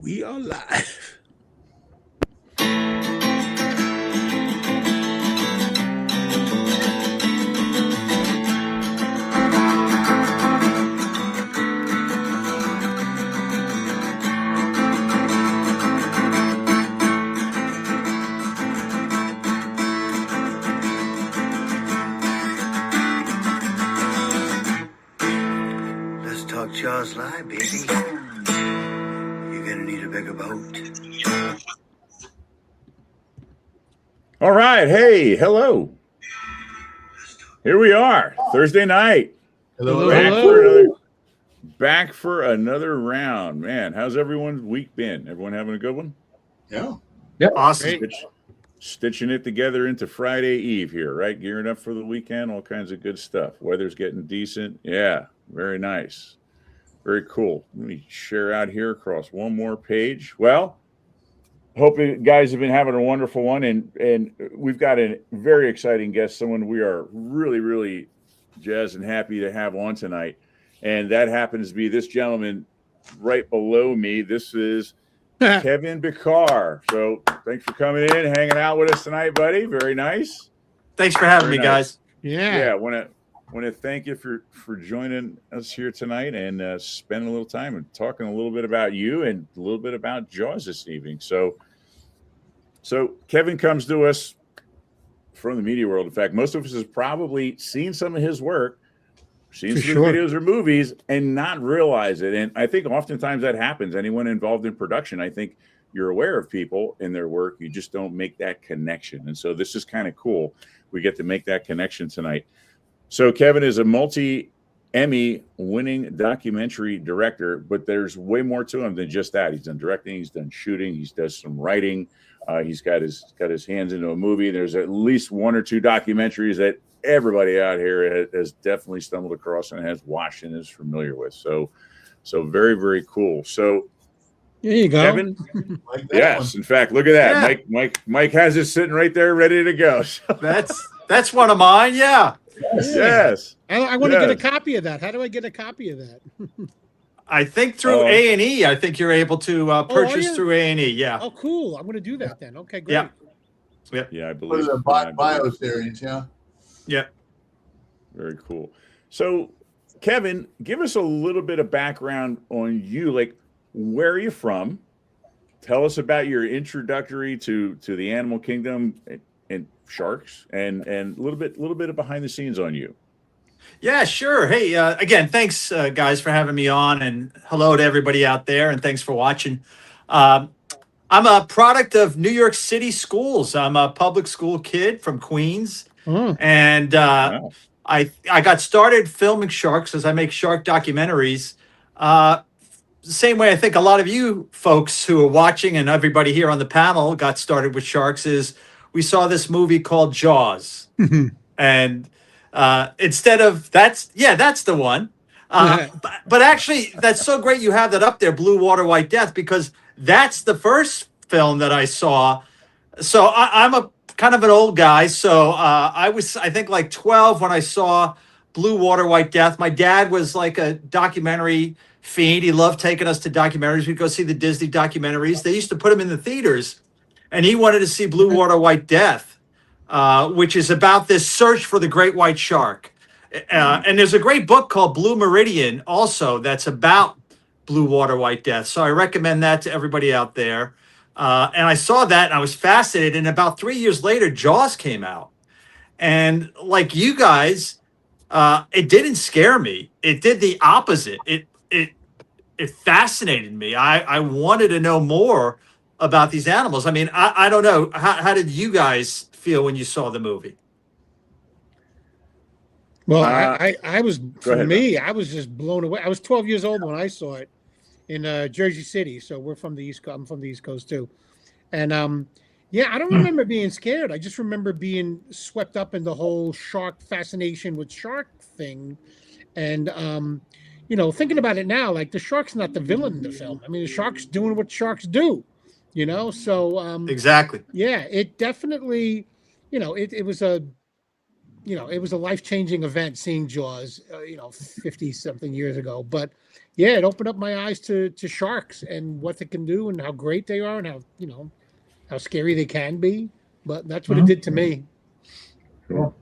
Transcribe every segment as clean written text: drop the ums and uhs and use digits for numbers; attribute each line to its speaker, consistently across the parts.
Speaker 1: We are live.
Speaker 2: Let's talk Jaws live, baby. You're gonna need a bigger boat.
Speaker 1: All right. Hey, hello. Here we are. Thursday night.
Speaker 3: Hello,
Speaker 1: Back for another round. Man, how's everyone's week been? Everyone having a good one?
Speaker 3: Yeah.
Speaker 4: Awesome.
Speaker 1: Stitching it together into Friday Eve here, right? Gearing up for the weekend, all kinds of good stuff. Weather's getting decent. Yeah, very nice. Very cool. Let me share out here across one more page. Well, hope you guys have been having a wonderful one, and we've got a very exciting guest, someone we are really jazzed and happy to have on tonight, and that happens to be this gentleman right below me. This is Kevin Bachar. So thanks for coming in, hanging out with us tonight, buddy. Very nice.
Speaker 4: Thanks for having me, guys.
Speaker 1: Yeah, want to thank you for joining us here tonight and spending a little time and talking a little bit about you and a little bit about Jaws this evening. So Kevin comes to us from the media world. In fact, most of us has probably seen some of his work, seen some videos or movies, and not realize it. And I think oftentimes that happens. Anyone involved in production, I think you're aware of people and their work. You just don't make that connection. And so this is kind of cool. We get to make that connection tonight. So Kevin is a multi-Emmy winning documentary director, but there's way more to him than just that. He's done directing, he's done shooting, he does some writing. He's got his hands into a movie. There's at least one or two documentaries that everybody out here has definitely stumbled across and has watched and is familiar with. So very cool. So
Speaker 5: there you go,
Speaker 1: Kevin. Yes, in fact, look at that. Yeah. Mike has it sitting right there, ready to go. So.
Speaker 4: That's one of mine. Yeah.
Speaker 1: Yes.
Speaker 5: I want to get a copy of that. How do I get a copy of that?
Speaker 4: I think through A&E. I think you're able to purchase through A&E. Yeah.
Speaker 5: Oh, cool. I'm going to do that then. Okay, great.
Speaker 1: Yeah, I believe.
Speaker 3: For the bio series, yeah.
Speaker 4: Yeah.
Speaker 1: Very cool. So, Kevin, give us a little bit of background on you. Like, where are you from? Tell us about your introductory to the animal kingdom and sharks, and a little bit of behind the scenes on you.
Speaker 4: Yeah, sure. Hey, again, thanks, guys, for having me on, and hello to everybody out there, and thanks for watching. I'm a product of New York City schools. I'm a public school kid from Queens, and wow. I got started filming sharks as I make shark documentaries. The same way I think a lot of you folks who are watching and everybody here on the panel got started with sharks is we saw this movie called Jaws, and instead of that's the one. But actually, that's so great you have that up there, Blue Water, White Death, because that's the first film that I saw. So I'm a kind of an old guy. So I think like 12 when I saw Blue Water, White Death. My dad was like a documentary fiend. He loved taking us to documentaries. We'd go see the Disney documentaries. They used to put them in the theaters, and he wanted to see Blue Water, White Death, which is about this search for the great white shark. And there's a great book called Blue Meridian also that's about Blue Water, White Death. So I recommend that to everybody out there. And I saw that and I was fascinated. And about 3 years later, Jaws came out. And like you guys, it didn't scare me. It did the opposite. It fascinated me. I wanted to know more about these animals. I mean, I don't know. How did you guys feel when you saw the movie?
Speaker 5: Well, I was, for me, I was just blown away. I was 12 years old when I saw it in Jersey City. So we're from the East Coast. I'm from the East Coast too. And I don't remember being scared. I just remember being swept up in the whole shark fascination with shark thing. And, thinking about it now, like the shark's not the villain in the film. I mean, the shark's doing what sharks do, so.
Speaker 4: Exactly.
Speaker 5: Yeah, it definitely, it was a it was a life-changing event seeing Jaws, 50 something years ago. But yeah, it opened up my eyes to sharks and what they can do and how great they are and how scary they can be. But that's what it did to me.
Speaker 1: Sure.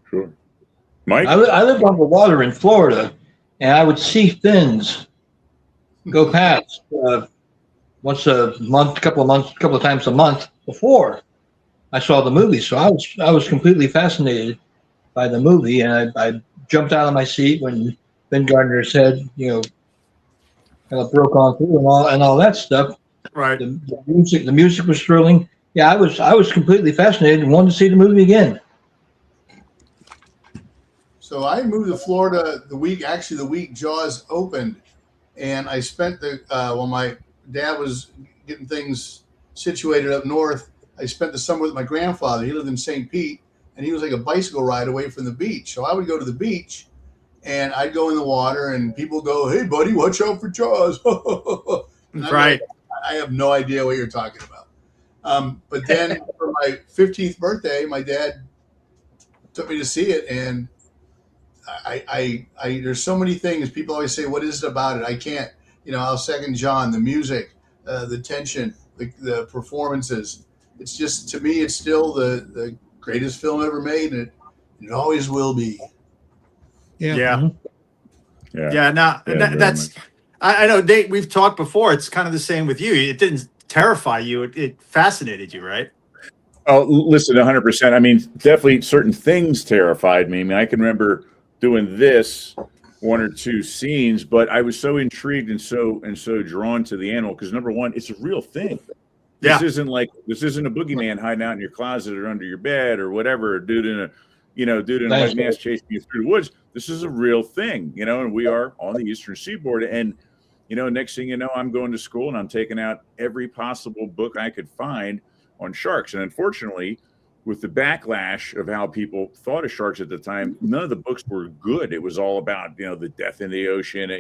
Speaker 1: Mike?
Speaker 6: I lived on the water in Florida, and I would see fins go past once a month, couple of times a month before I saw the movie. So I was completely fascinated by the movie, and I jumped out of my seat when Ben Gardner said, kind of broke on through and all that stuff.
Speaker 4: Right.
Speaker 6: The music was thrilling. Yeah, I was completely fascinated and wanted to see the movie again.
Speaker 3: So I moved to Florida the week Jaws opened, and I spent while my dad was getting things situated up north, I spent the summer with my grandfather. He lived in St. Pete, and he was like a bicycle ride away from the beach. So I would go to the beach, and I'd go in the water, and people go, "Hey, buddy, watch out for Jaws."
Speaker 4: Right.
Speaker 3: Like, I have no idea what you're talking about. But then for my 15th birthday, my dad took me to see it, and I there's so many things people always say, what is it about it? I can't, I'll second John, the music, the tension, the performances. It's just, to me, it's still the greatest film ever made, and it always will be.
Speaker 4: Yeah.
Speaker 1: Yeah.
Speaker 4: Now that's, I know, Nate, we've talked before. It's kind of the same with you. It didn't terrify you. It fascinated you, right?
Speaker 1: Oh, listen, 100%. I mean, definitely certain things terrified me. I mean, I can remember doing this one or two scenes, but I was so intrigued and so drawn to the animal because, number one, it's a real thing. This isn't a boogeyman hiding out in your closet or under your bed or whatever, a dude in a white mask chasing you through the woods. This is a real thing, and we are on the Eastern Seaboard. And, next thing you know, I'm going to school and I'm taking out every possible book I could find on sharks. And unfortunately, with the backlash of how people thought of sharks at the time, none of the books were good. It was all about, the death in the ocean,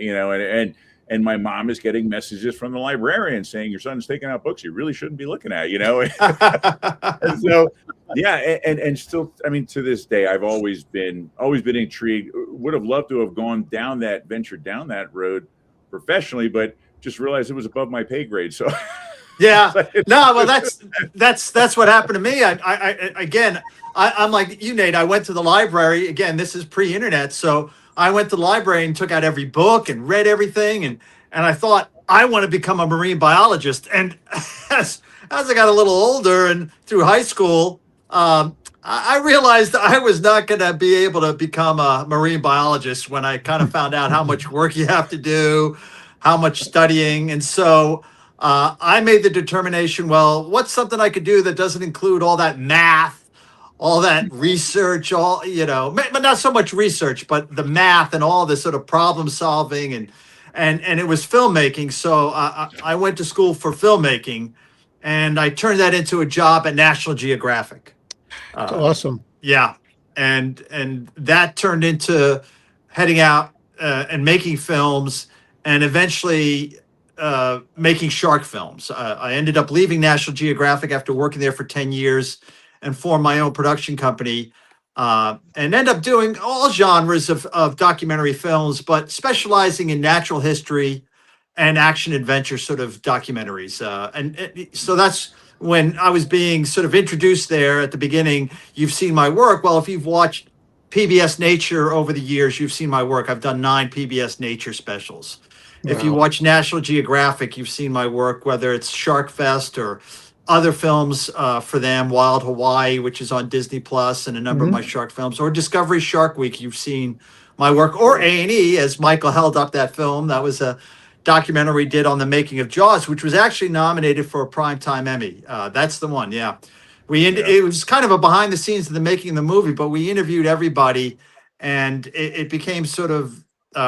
Speaker 1: and my mom is getting messages from the librarian saying your son's taking out books you really shouldn't be looking at, And so, and still, I mean, to this day, I've always been intrigued. Would have loved to have ventured down that road professionally, but just realized it was above my pay grade. So
Speaker 4: yeah, no, well, that's what happened to me. I'm like you, Nate. I went to the library again. This is pre-internet, so I went to the library and took out every book and read everything, and I thought I want to become a marine biologist. And as I got a little older and through high school, I realized I was not going to be able to become a marine biologist when I kind of found out how much work you have to do, how much studying, and so. I made the determination, well, what's something I could do that doesn't include all that math, all that research, but not so much research, but the math and all this sort of problem solving and it was filmmaking. So I went to school for filmmaking and I turned that into a job at National Geographic.
Speaker 5: That's awesome.
Speaker 4: Yeah. And that turned into heading out and making films and eventually making shark films. I ended up leaving National Geographic after working there for 10 years and formed my own production company and ended up doing all genres of documentary films, but specializing in natural history and action adventure sort of documentaries. So that's when I was being sort of introduced there at the beginning. You've seen my work. Well, if you've watched PBS Nature over the years, you've seen my work. I've done 9 PBS Nature specials. Wow. If you watch National Geographic, you've seen my work, whether it's Shark Fest or other films for them, Wild Hawaii, which is on Disney Plus, and a number of my shark films, or Discovery Shark Week, you've seen my work, or A&E, as Michael held up that film. That was a documentary we did on the making of Jaws, which was actually nominated for a Primetime Emmy. That's the one, yeah. It was kind of a behind the scenes of the making of the movie, but we interviewed everybody, and it became sort of,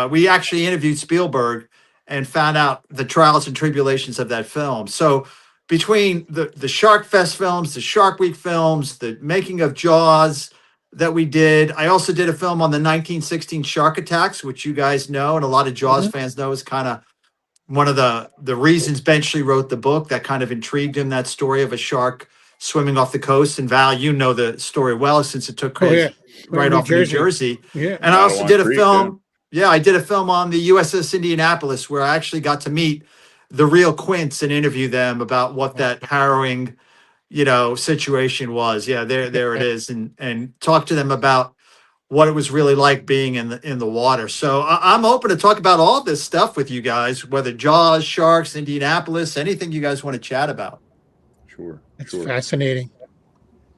Speaker 4: we actually interviewed Spielberg and found out the trials and tribulations of that film. So between the Shark Fest films, the Shark Week films, the making of Jaws that we did, I also did a film on the 1916 shark attacks, which you guys know, and a lot of Jaws fans know is kind of one of the reasons Benchley wrote the book that kind of intrigued him, that story of a shark swimming off the coast. And Val, you know the story well since it took
Speaker 5: Oh,
Speaker 4: place
Speaker 5: yeah.
Speaker 4: right
Speaker 5: New
Speaker 4: off of New
Speaker 5: Jersey.
Speaker 4: Jersey.
Speaker 5: Yeah.
Speaker 4: And I also
Speaker 1: Ottawa
Speaker 4: did a
Speaker 1: Creek,
Speaker 4: film. Yeah, I did a film on the USS Indianapolis where I actually got to meet the real Quints and interview them about what that harrowing, situation was. Yeah, there it is, and talk to them about what it was really like being in the water. So I'm open to talk about all this stuff with you guys, whether Jaws, sharks, Indianapolis, anything you guys want to chat about.
Speaker 1: Sure.
Speaker 5: It's
Speaker 1: Sure.
Speaker 5: fascinating.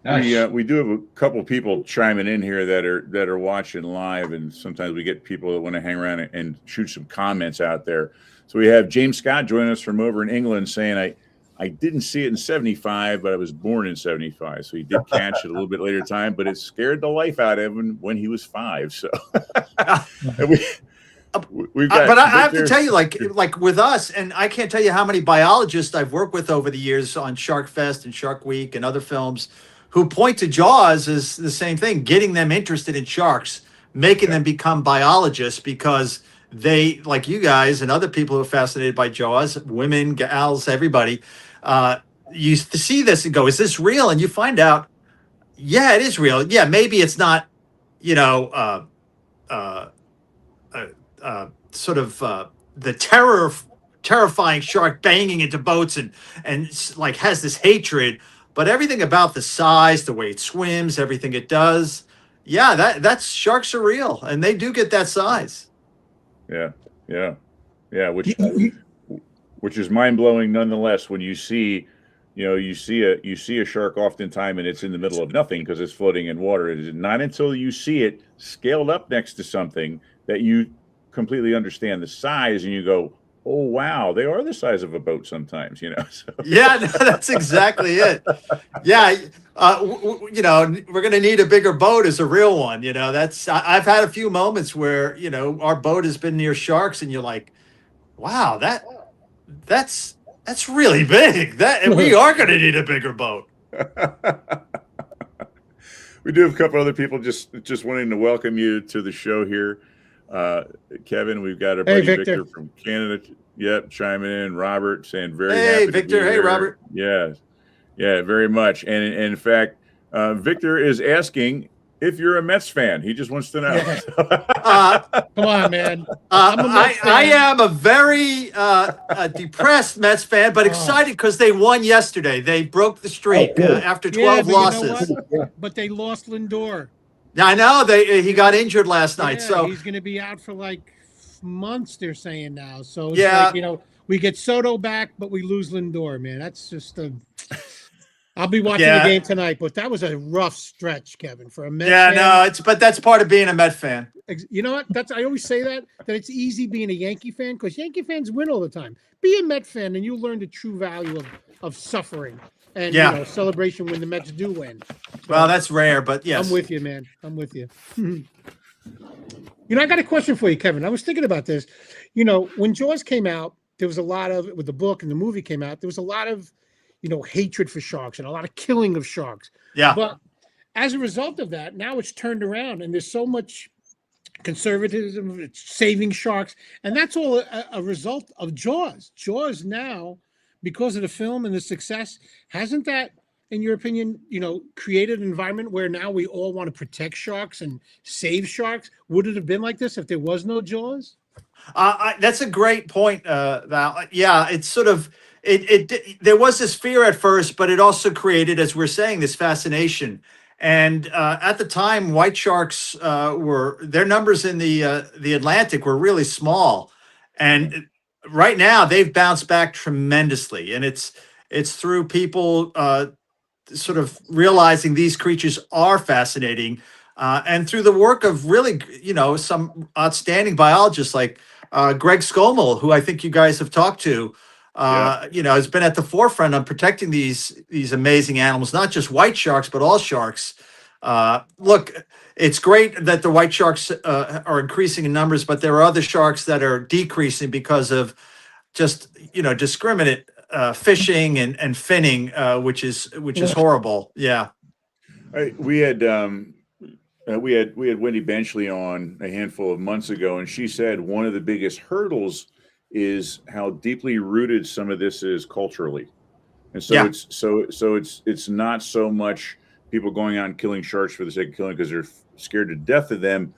Speaker 6: Nice.
Speaker 1: We do have a couple people chiming in here that are watching live, and sometimes we get people that want to hang around and shoot some comments out there. So we have James Scott joining us from over in England saying, I didn't see it in 75, but I was born in 75. So he did catch it a little bit later time, but it scared the life out of him when he was 5. So we've got,
Speaker 4: but I have to tell you, like with us, and I can't tell you how many biologists I've worked with over the years on Shark Fest and Shark Week and other films who point to Jaws as the same thing, getting them interested in sharks, making them become biologists because they, like you guys and other people who are fascinated by Jaws, women, gals, everybody, you see this and go, is this real? And you find out, yeah, it is real. Yeah, maybe it's not, sort of the terrifying shark banging into boats and like has this hatred, but everything about the size, the way it swims, everything it does, yeah, that's sharks are real and they do get that size.
Speaker 1: Yeah, which is mind blowing nonetheless when you see. You see a shark oftentimes and it's in the middle of nothing because it's floating in water. It is not until you see it scaled up next to something that you completely understand the size and you go, oh wow, they are the size of a boat sometimes. So.
Speaker 4: Yeah, no, that's exactly it. Yeah, we're going to need a bigger boat as a real one. I've had a few moments where our boat has been near sharks and you're like, wow, that's really big. That we are going to need a bigger boat.
Speaker 1: We do have a couple other people just wanting to welcome you to the show here. Kevin, we've got our buddy Victor from Canada. Yep, chiming in. Robert saying very happy to
Speaker 4: Victor.
Speaker 1: be
Speaker 4: Hey,
Speaker 1: here.
Speaker 4: Robert.
Speaker 1: Yeah, very much. And in fact, Victor is asking if you're a Mets fan. He just wants to know.
Speaker 5: Come on, man.
Speaker 4: I am a very depressed Mets fan, but excited because they won yesterday. They broke the streak after 12 losses.
Speaker 5: You know what? But they lost Lindor.
Speaker 4: I know he got injured last night, so
Speaker 5: he's going to be out for like months. They're saying now. So it's like, we get Soto back, but we lose Lindor. Man, that's just I'll be watching the game tonight, but that was a rough stretch, Kevin, for a Met fan.
Speaker 4: But that's part of being a Met fan.
Speaker 5: You know what? I always say that it's easy being a Yankee fan because Yankee fans win all the time. Be a Met fan, and you'll learn the true value of suffering and celebration when the Mets do win. So,
Speaker 4: well, that's rare, but yes.
Speaker 5: I'm with you, man. I'm with you. I got a question for you, Kevin. I was thinking about this. When Jaws came out, there was a lot of, with the book and the movie came out, there was a lot of, hatred for sharks and a lot of killing of sharks.
Speaker 4: Yeah.
Speaker 5: But as a result of that, now it's turned around and there's so much conservatism, it's saving sharks. And that's all a result of Jaws. Jaws now, because of the film and the success, hasn't that, in your opinion, created an environment where now we all want to protect sharks and save sharks? Would it have been like this if there was no Jaws?
Speaker 4: That's a great point, Val. Yeah, it's sort of, there was this fear at first, but it also created, as we're saying, this fascination. And at the time, white sharks their numbers in the Atlantic were really small. And right now they've bounced back tremendously. And it's through people sort of realizing these creatures are fascinating. And through the work of really, some outstanding biologists like Greg Scommel, who I think you guys have talked to, has been at the forefront on protecting these amazing animals, not just white sharks, but all sharks. Look, it's great that the white sharks are increasing in numbers, but there are other sharks that are decreasing because of just, discriminate fishing and finning, which is horrible. Yeah.
Speaker 1: We had Wendy Benchley on a handful of months ago, and she said one of the biggest hurdles is how deeply rooted some of this is culturally. And so it's not so much people going out and killing sharks for the sake of killing because they're scared to death of them,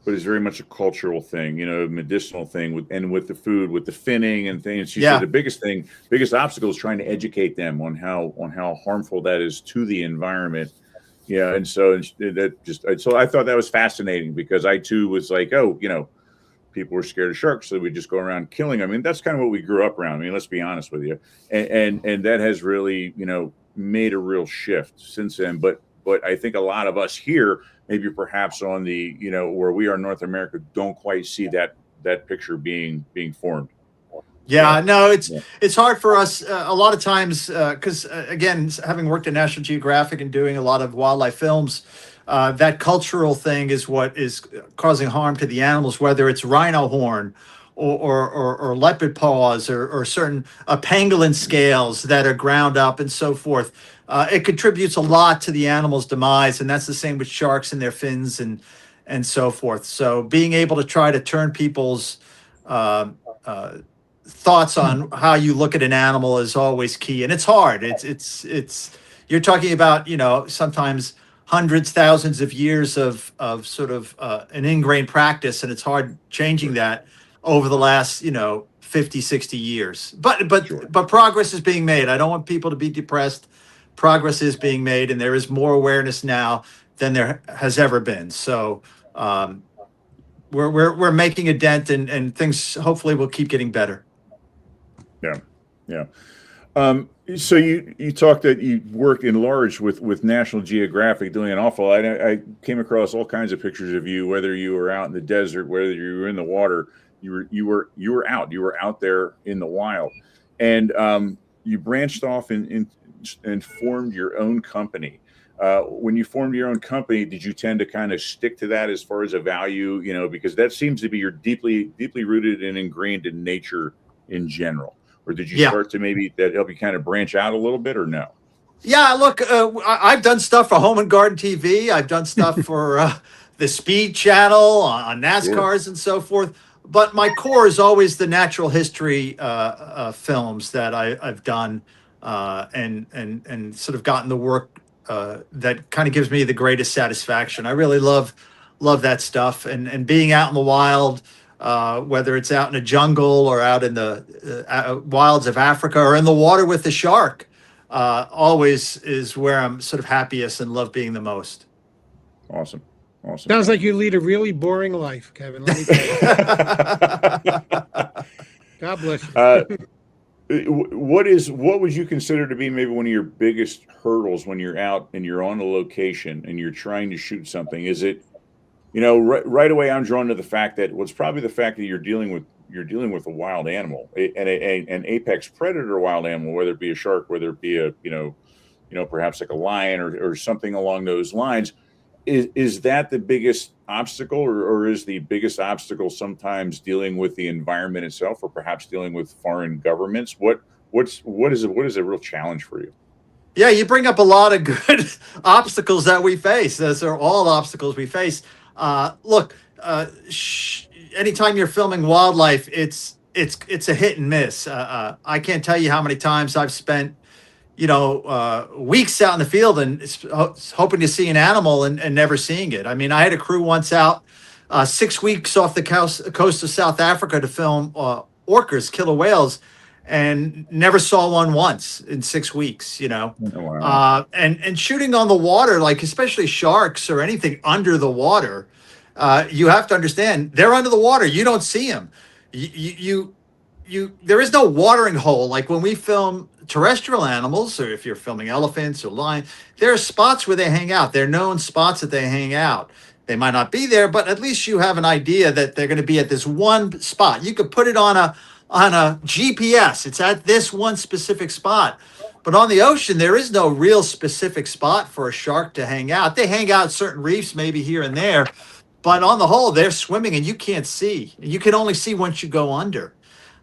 Speaker 1: but it's very much a cultural thing, a medicinal thing with the food, with the finning and things. She said the biggest obstacle is trying to educate them on how harmful that is to the environment. Yeah, and so I thought that was fascinating because I too was like, people were scared of sharks, so we just go around killing them. I mean, that's kind of what we grew up around. I mean, let's be honest with you, and that has really made a real shift since then. But I think a lot of us here, maybe perhaps on the where we are in North America, don't quite see that picture being formed.
Speaker 4: Yeah, no, it's hard for us a lot of times because again, having worked at National Geographic and doing a lot of wildlife films, that cultural thing is what is causing harm to the animals, whether it's rhino horn or leopard paws or certain pangolin scales that are ground up and so forth. It contributes a lot to the animal's demise, and that's the same with sharks and their fins and so forth. So being able to try to turn people's thoughts on how you look at an animal is always key, and it's hard. It's you're talking about sometimes hundreds, thousands of years of sort of an ingrained practice, and it's hard changing that over the last 50, 60 years. But progress is being made. I don't want people to be depressed. Progress is being made, and there is more awareness now than there has ever been. So we're making a dent, and things hopefully will keep getting better.
Speaker 1: Yeah. So you talked that you worked in large with National Geographic doing an awful lot. I came across all kinds of pictures of you, whether you were out in the desert, whether you were in the water, you were out there in the wild, and you branched off and formed your own company. When you formed your own company, did you tend to kind of stick to that as far as a value, because that seems to be you're deeply rooted and ingrained in nature in general? Or did you start to maybe that help you kind of branch out a little bit, or no?
Speaker 4: Yeah, look, I've done stuff for Home and Garden TV. I've done stuff for the Speed Channel on NASCARs and so forth. But my core is always the natural history films that I've done and sort of gotten the work that kind of gives me the greatest satisfaction. I really love that stuff, and being out in the wild. Whether it's out in a jungle or out in the wilds of Africa or in the water with the shark, always is where I'm sort of happiest and love being the most.
Speaker 1: Awesome.
Speaker 5: Sounds like you lead a really boring life, Kevin. Let me tell you. God bless you.
Speaker 1: What would you consider to be maybe one of your biggest hurdles when you're out and you're on a location and you're trying to shoot something? Is it right away, I'm drawn to the fact that you're dealing with a wild animal, an apex predator wild animal, whether it be a shark, whether it be a perhaps like a lion or something along those lines. Is that the biggest obstacle, or is the biggest obstacle sometimes dealing with the environment itself, or perhaps dealing with foreign governments? What is a real challenge for you?
Speaker 4: Yeah, you bring up a lot of good obstacles that we face. Those are all obstacles we face. Look, anytime you're filming wildlife, it's a hit and miss. I can't tell you how many times I've spent, weeks out in the field and hoping to see an animal and never seeing it. I mean, I had a crew once out 6 weeks off the coast of South Africa to film orcas, killer whales, and never saw one once in 6 weeks,
Speaker 1: Oh, wow.
Speaker 4: and shooting on the water, like especially sharks or anything under the water, you have to understand they're under the water. You don't see them. There is no watering hole. Like when we film terrestrial animals, or if you're filming elephants or lion, there are spots where they hang out. They're known spots that they hang out. They might not be there, but at least you have an idea that they're going to be at this one spot. You could put it on a GPS. It's at this one specific spot. But on the ocean, there is no real specific spot for a shark to hang out. They hang out at certain reefs, maybe here and there. But on the whole, they're swimming and you can't see. You can only see once you go under.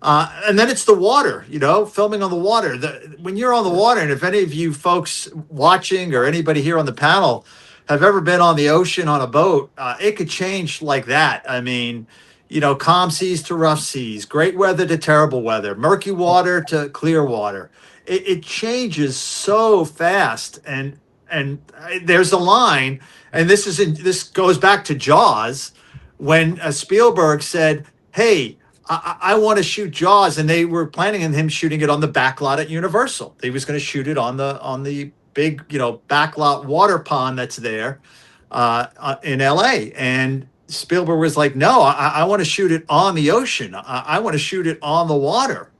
Speaker 4: And then it's the water, filming on the water. When you're on the water, and if any of you folks watching or anybody here on the panel have ever been on the ocean on a boat, it could change like that. I mean, calm seas to rough seas, great weather to terrible weather, murky water to clear water. it changes so fast. And there's a line, and this goes back to Jaws, when Spielberg said, "Hey, I want to shoot Jaws," and they were planning on him shooting it on the back lot at Universal. He was going to shoot it on the big, backlot water pond that's there in LA. And Spielberg was like, "No, I want to shoot it on the ocean. I want to shoot it on the water."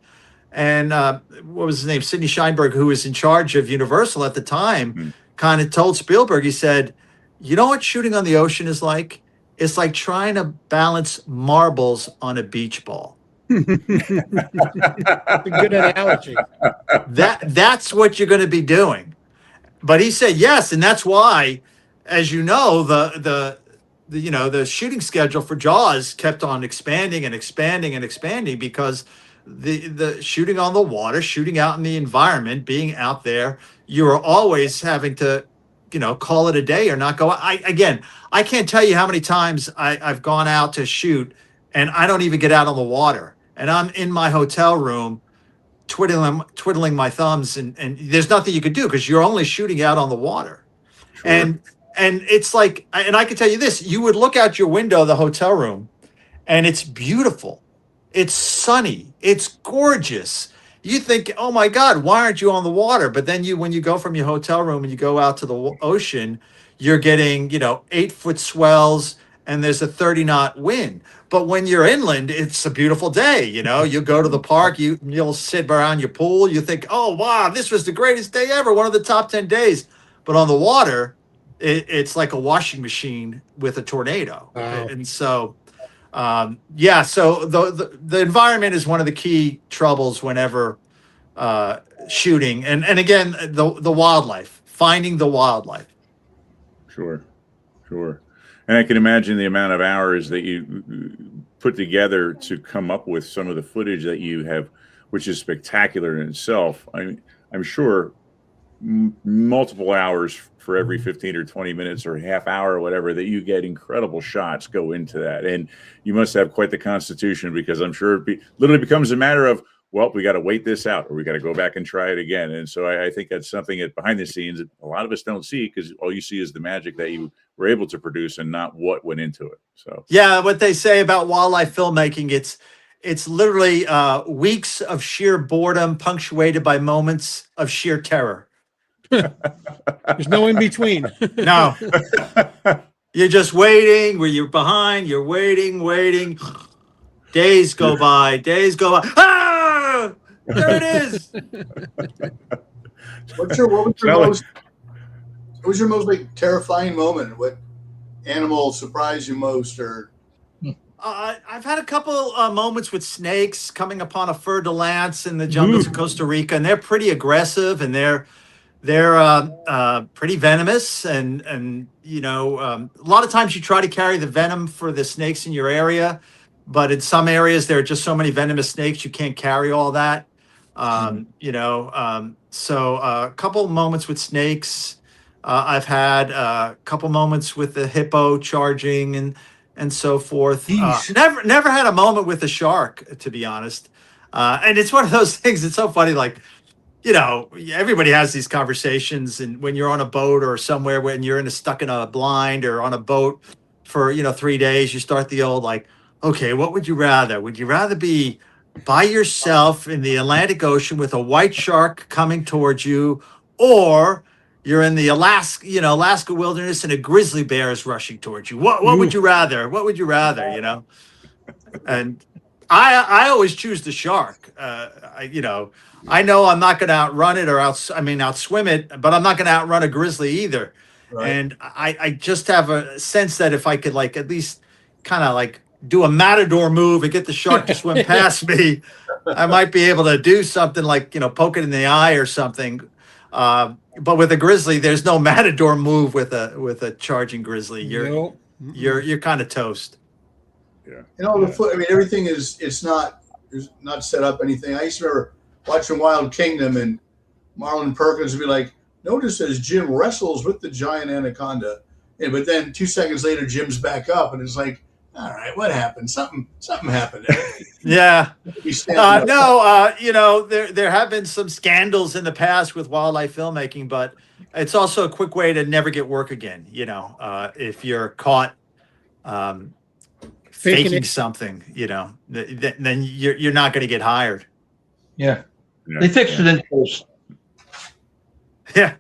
Speaker 4: And what was his name? Sidney Sheinberg, who was in charge of Universal at the time, kind of told Spielberg, he said, "You know what shooting on the ocean is like? It's like trying to balance marbles on a beach ball."
Speaker 5: A good analogy.
Speaker 4: That's what you're going to be doing. But he said yes, and that's why, as you know, the shooting schedule for Jaws kept on expanding and expanding and expanding, because the shooting on the water, shooting out in the environment, being out there, you are always having to, call it a day or not go. I can't tell you how many times I've gone out to shoot and I don't even get out on the water, and I'm in my hotel room twiddling my thumbs, and there's nothing you could do because you're only shooting out on the water.
Speaker 1: Sure.
Speaker 4: And it's like, and I can tell you this, you would look out your window of the hotel room and it's beautiful. It's sunny. It's gorgeous. You think, oh my God, why aren't you on the water? But then when you go from your hotel room and you go out to the ocean, you're getting, 8-foot swells and there's a 30-knot wind. But when you're inland, it's a beautiful day. You go to the park, you'll sit around your pool. You think, oh, wow, this was the greatest day ever. One of the top 10 days. But on the water, it's like a washing machine with a tornado.
Speaker 5: Wow.
Speaker 4: And so, so the environment is one of the key troubles whenever shooting. And again, the wildlife, finding the wildlife.
Speaker 1: Sure. And I can imagine the amount of hours that you put together to come up with some of the footage that you have, which is spectacular in itself. I'm sure multiple hours for every 15 or 20 minutes or half hour or whatever that you get incredible shots go into that. And you must have quite the constitution, because I'm sure it literally becomes a matter of, well, we got to wait this out, or we got to go back and try it again. And so I think that's something that behind the scenes that a lot of us don't see, because all you see is the magic that you were able to produce and not what went into it. So
Speaker 4: yeah, what they say about wildlife filmmaking, it's literally weeks of sheer boredom punctuated by moments of sheer terror.
Speaker 5: There's no in between.
Speaker 4: No. You're just waiting, where you're behind, you're waiting. Days go by. Ah! There it is.
Speaker 3: What was your most like terrifying moment? What animal surprised you most? Or
Speaker 4: I've had a couple moments with snakes coming upon a fer de lance in the jungles of Costa Rica, and they're pretty aggressive, and they're pretty venomous, and a lot of times you try to carry the venom for the snakes in your area, but in some areas there are just so many venomous snakes you can't carry all that. So a couple moments with snakes. I've had a couple moments with the hippo charging and so forth. Never had a moment with a shark, to be honest. And it's one of those things. It's so funny, like, everybody has these conversations, and when you're on a boat or somewhere, when you're stuck in a blind or on a boat for 3 days, you start the old like, okay, what would you rather? Would you rather be by yourself in the Atlantic Ocean with a white shark coming towards you, or you're in the Alaska wilderness and a grizzly bear is rushing towards you? What would you rather? What would you rather? And I always choose the shark. I know I'm not going to outrun it or outswim it, but I'm not going to outrun a grizzly either. Right. And I just have a sense that if I could at least kind of do a matador move and get the shark to swim past me, I might be able to do something like, poke it in the eye or something. But with a grizzly, there's no matador move with a charging grizzly. You're kind of toast.
Speaker 1: Yeah.
Speaker 3: Everything it's not set up anything. I used to remember watching Wild Kingdom, and Marlon Perkins would be like, notice as Jim wrestles with the giant anaconda. But then 2 seconds later, Jim's back up, and it's like, All right, what happened? Something happened there.
Speaker 4: Yeah.
Speaker 3: You standing up.
Speaker 4: No, there have been some scandals in the past with wildlife filmmaking, but it's also a quick way to never get work again. If you're caught um,
Speaker 5: Faking
Speaker 4: faking
Speaker 5: it.
Speaker 4: something, then you're not going to get hired.
Speaker 6: Yeah.
Speaker 1: Yeah,
Speaker 6: They fixed
Speaker 1: yeah.
Speaker 6: it in post.
Speaker 4: Yeah.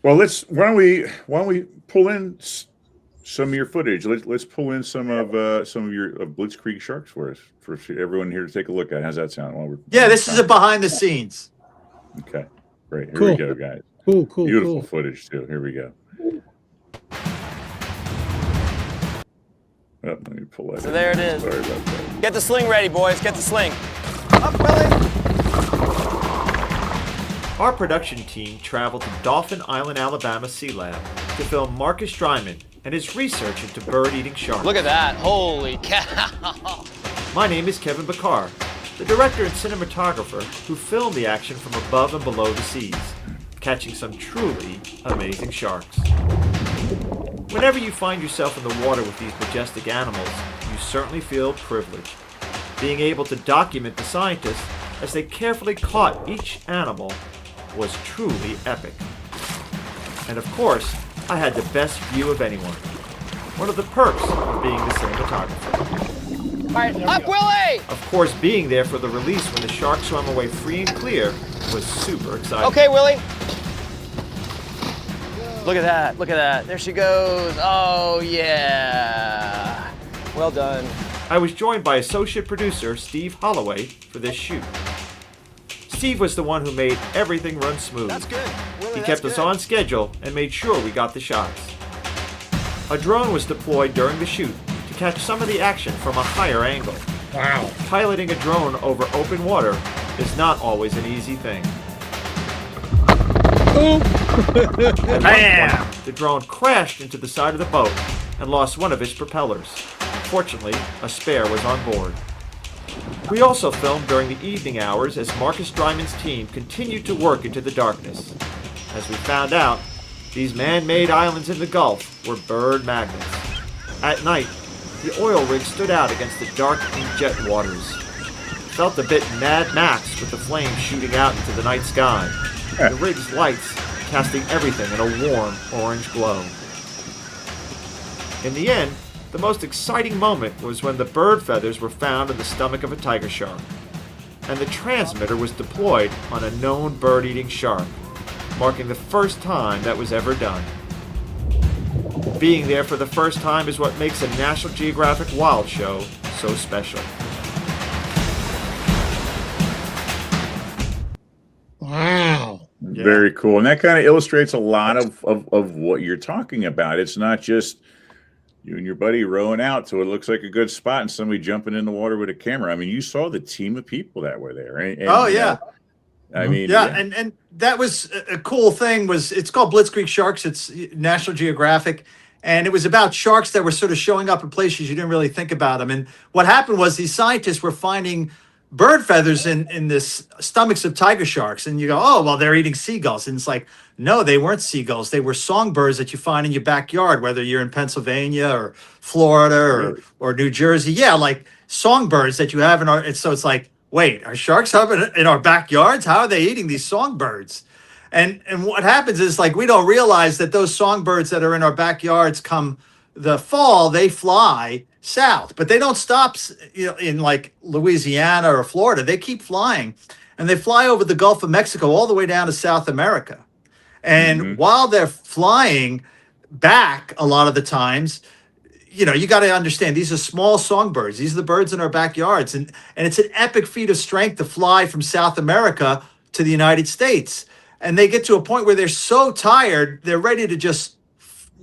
Speaker 1: Well, why don't we pull in some of your footage? Let's pull in some of your Blitzkrieg Sharks for us, for everyone here to take a look at. How's that sound?
Speaker 4: Yeah, this is a behind the scenes.
Speaker 1: Okay, great. Here
Speaker 5: Cool.
Speaker 1: we go, guys.
Speaker 5: Cool.
Speaker 1: Beautiful footage too. Here we go. Oh, let me pull that.
Speaker 7: So
Speaker 1: in.
Speaker 7: there it is.
Speaker 1: Sorry about that.
Speaker 7: Get the sling ready, boys. Get the sling. Up, Willie.
Speaker 4: Our production team traveled to Dauphin Island, Alabama Sea Lab to film Marcus Dryman and his research into bird-eating sharks.
Speaker 7: Look at that. Holy cow.
Speaker 4: My name is Kevin Bachar, the director and cinematographer who filmed the action from above and below the seas, catching some truly amazing sharks. Whenever you find yourself in the water with these majestic animals, you certainly feel privileged. Being able to document the scientists as they carefully caught each animal was truly epic. And of course, I had the best view of anyone. One of the perks of being the cinematographer.
Speaker 7: All right, up, Willie.
Speaker 4: Of course, being there for the release when the shark swam away free and clear was super exciting.
Speaker 7: Okay, Willie. Look at that. Look at that. There she goes. Oh, yeah. Well done.
Speaker 4: I was joined by associate producer Steve Holloway for this shoot. Steve was the one who made everything run smooth.
Speaker 7: That's good. Willie,
Speaker 4: He
Speaker 7: that's
Speaker 4: kept us
Speaker 7: good.
Speaker 4: on schedule and made sure we got the shots. A drone was deployed during the shoot to catch some of the action from a higher angle.
Speaker 5: Wow.
Speaker 4: Piloting a drone over open water is not always an easy thing. At one point, the drone crashed into the side of the boat and lost one of its propellers. Fortunately, a spare was on board. We also filmed during the evening hours as Marcus Dryman's team continued to work into the darkness. As we found out, these man-made islands in the Gulf were bird magnets. At night, the oil rig stood out against the dark jet waters. Felt a bit Mad Max with the flames shooting out into the night sky. The rig's lights casting everything in a warm orange glow. In the end, the most exciting moment was when the bird feathers were found in the stomach of a tiger shark, and the transmitter was deployed on a known bird-eating shark, marking the first time that was ever done. Being there for the first time is what makes a National Geographic Wild show so special.
Speaker 5: Wow.
Speaker 4: Yeah.
Speaker 1: Very cool. And that kind of illustrates a lot of what you're talking about. It's not just you and your buddy rowing out so it looks like a good spot and somebody jumping in the water with a camera. I mean, you saw the team of people that were there. And,
Speaker 4: Oh, yeah.
Speaker 1: I mean,
Speaker 4: Yeah, and that was a cool thing. It's called Blitzkrieg Sharks. It's National Geographic, and it was about sharks that were sort of showing up in places you didn't really think about them. And what happened was these scientists were finding bird feathers in this stomachs of tiger sharks, and you go, oh, well, they're eating seagulls, and it's like, no, they weren't seagulls. They were songbirds that you find in your backyard, whether you're in Pennsylvania or Florida or New Jersey. Yeah, like songbirds that you have in our. And so it's like, wait, are sharks up in our backyards? How are they eating these songbirds? And what happens is, like, we don't realize that those songbirds that are in our backyards come the fall, they fly south, but they don't stop, in like Louisiana or Florida. They keep flying, and they fly over the Gulf of Mexico all the way down to South America. And while they're flying back, a lot of the times, you got to understand, these are small songbirds. These are the birds in our backyards. And it's an epic feat of strength to fly from South America to the United States. And they get to a point where they're so tired, they're ready to just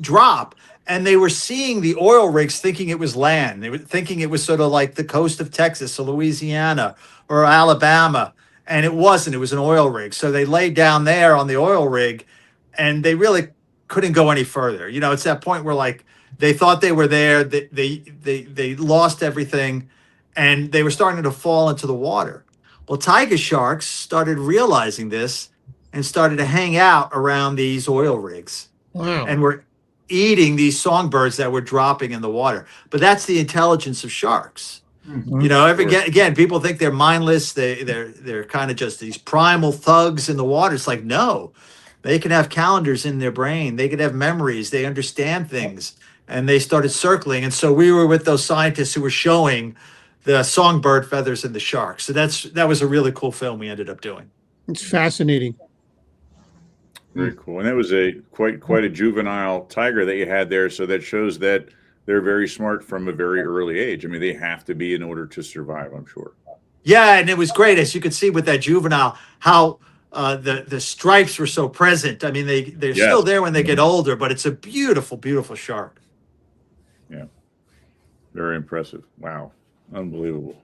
Speaker 4: drop. And they were seeing the oil rigs thinking it was land. They were thinking it was sort of like the coast of Texas or Louisiana or Alabama. And it wasn't. It was an oil rig. So they laid down there on the oil rig, and they really couldn't go any further. It's that point where, like, they thought they were there. They lost everything, and they were starting to fall into the water. Well, tiger sharks started realizing this and started to hang out around these oil rigs.
Speaker 5: Wow.
Speaker 4: And eating these songbirds that were dropping in the water. But that's the intelligence of sharks.
Speaker 3: Mhm.
Speaker 4: You know, again, people think they're mindless. They're kind of just these primal thugs in the water. It's like, no, they can have calendars in their brain. They can have memories. They understand things, and they started circling. And so we were with those scientists who were showing the songbird feathers in the sharks. So that was a really cool film we ended up doing.
Speaker 5: It's fascinating.
Speaker 1: Very cool. And that was a quite a juvenile tiger that you had there. So that shows that they're very smart from a very early age. I mean, they have to be in order to survive, I'm sure.
Speaker 4: Yeah, and it was great, as you could see with that juvenile, how the stripes were so present. I mean, they're still there when they get older, but it's a beautiful, beautiful shark.
Speaker 1: Yeah, very impressive. Wow, unbelievable.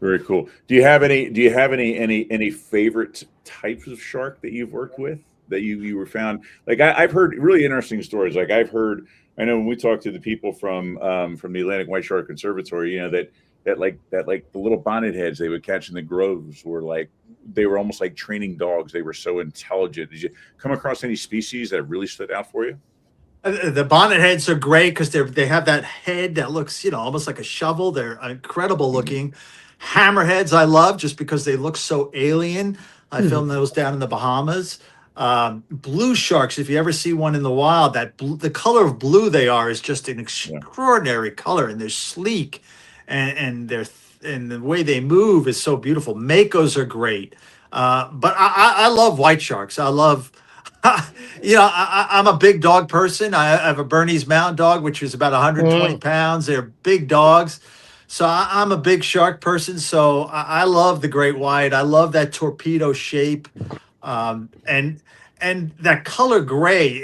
Speaker 1: Very cool. Do you have any favorite types of shark that you've worked with that you were found? Like I've heard really interesting stories. Like I know when we talked to the people from the Atlantic White Shark Conservatory, you know, that like the little bonnet heads they would catch in the groves were like, they were almost like training dogs. They were so intelligent. Did you come across any species that really stood out for you?
Speaker 4: The bonnet heads are great because they have that head that looks, you know, almost like a shovel. They're incredible looking. Hammerheads I love just because they look so alien. I filmed those down in the Bahamas. Blue sharks, if you ever see one in the wild, the color of blue they are is just an extraordinary color, and they're sleek, and the way they move is so beautiful. Makos are great, but I love white sharks. I love, you know, I'm a big dog person. I have a Bernese Mountain Dog, which is about 120 pounds. They're big dogs. So I'm a big shark person. So I love the great white. I love that torpedo shape. And that color gray,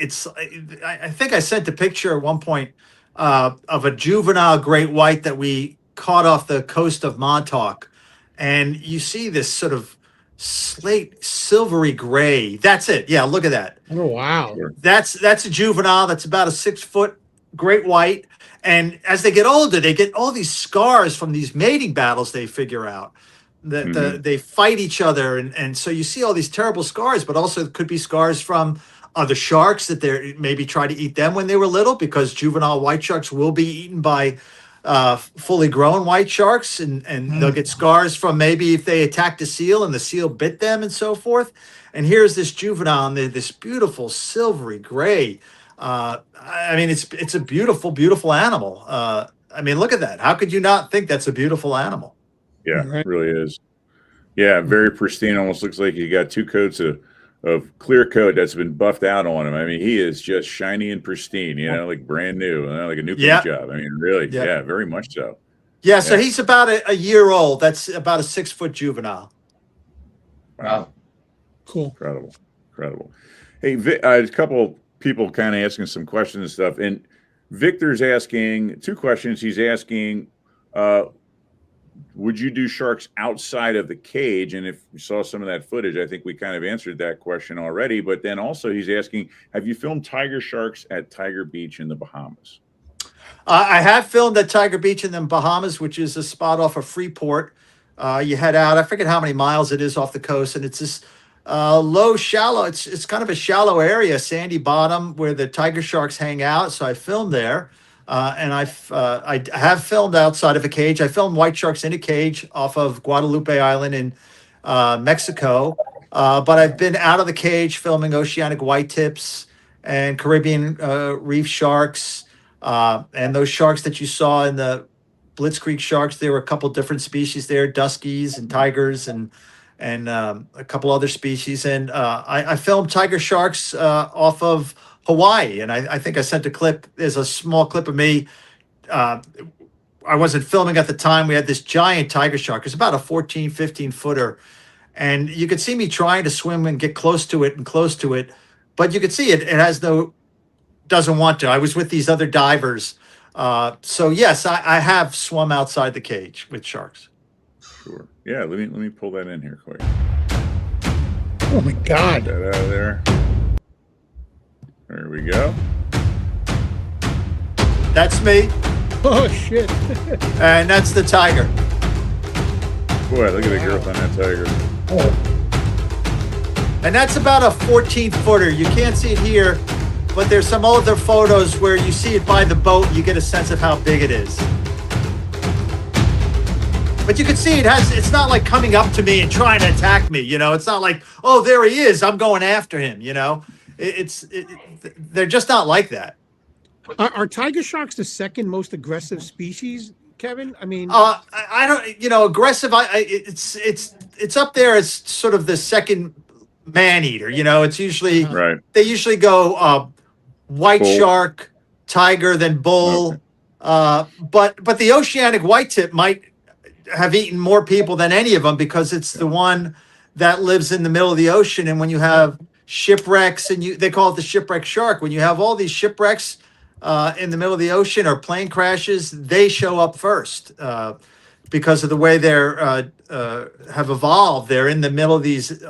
Speaker 4: I think I sent a picture at one point of a juvenile great white that we caught off the coast of Montauk, and you see this sort of slate silvery gray. That's it. Yeah, look at that.
Speaker 5: Oh wow.
Speaker 4: That's a juvenile. That's about a 6-foot great white. And as they get older, they get all these scars from these mating battles they figure out. They fight each other, and so you see all these terrible scars, but also it could be scars from other sharks that they maybe try to eat them when they were little, because juvenile white sharks will be eaten by fully grown white sharks, and they'll get scars from maybe if they attacked a seal and the seal bit them and so forth. And here's this juvenile, and this beautiful silvery gray. I mean, it's a beautiful, beautiful animal. I mean, look at that. How could you not think that's a beautiful animal?
Speaker 1: Yeah, it really is. Yeah, very pristine. Almost looks like you got 2 coats of clear coat that's been buffed out on him. I mean, he is just shiny and pristine, you know, like brand new, like a new paint job. I mean, really, yeah, very much so.
Speaker 4: Yeah, so he's about a year old. That's about a 6-foot juvenile.
Speaker 1: Wow.
Speaker 5: Cool.
Speaker 1: Incredible. Hey, a couple people kind of asking some questions and stuff. And Victor's asking 2 questions. He's asking, would you do sharks outside of the cage? And if you saw some of that footage, I think we kind of answered that question already. But then also he's asking, have you filmed tiger sharks at Tiger Beach in the Bahamas?
Speaker 4: I have filmed at Tiger Beach in the Bahamas, which is a spot off of Freeport. You head out, I forget how many miles it is off the coast, and it's this low, shallow, it's kind of a shallow area, sandy bottom where the tiger sharks hang out. So I filmed there. And I have filmed outside of a cage. I filmed white sharks in a cage off of Guadalupe Island in Mexico. But I've been out of the cage filming oceanic white tips and Caribbean reef sharks. And those sharks that you saw in the Blitz Creek sharks, there were a couple different species there, duskies and tigers and a couple other species. And I filmed tiger sharks off of Hawaii. And I think I sent a clip. There's a small clip of me. I wasn't filming at the time. We had this giant tiger shark. It's about a 14, 15 footer. And you could see me trying to swim and get close to it. But you could see it doesn't want to. I was with these other divers. So yes, I have swum outside the cage with sharks.
Speaker 1: Sure. Yeah, let me pull that in here quick.
Speaker 5: Oh my God.
Speaker 1: Get that out of there. There we go.
Speaker 4: That's me.
Speaker 5: Oh shit.
Speaker 4: And that's the tiger.
Speaker 1: Boy, look at the growth on that tiger.
Speaker 5: Oh.
Speaker 4: And that's about a 14 footer. You can't see it here, but there's some older photos where you see it by the boat, you get a sense of how big it is. But you can see it's not like coming up to me and trying to attack me, it's not like, oh, there he is, I'm going after him, they're just not like that.
Speaker 5: Are tiger sharks the second most aggressive species, Kevin? I mean,
Speaker 4: I don't, aggressive. It's up there as sort of the second man eater. It's usually
Speaker 1: Right.
Speaker 4: They usually go white
Speaker 1: Bull.
Speaker 4: shark, tiger, then bull.
Speaker 1: Okay.
Speaker 4: But the oceanic whitetip might have eaten more people than any of them because it's the one that lives in the middle of the ocean. And when you have shipwrecks, and they call it the shipwreck shark, when you have all these shipwrecks in the middle of the ocean or plane crashes, they show up first because of the way they're have evolved. They're in the middle of these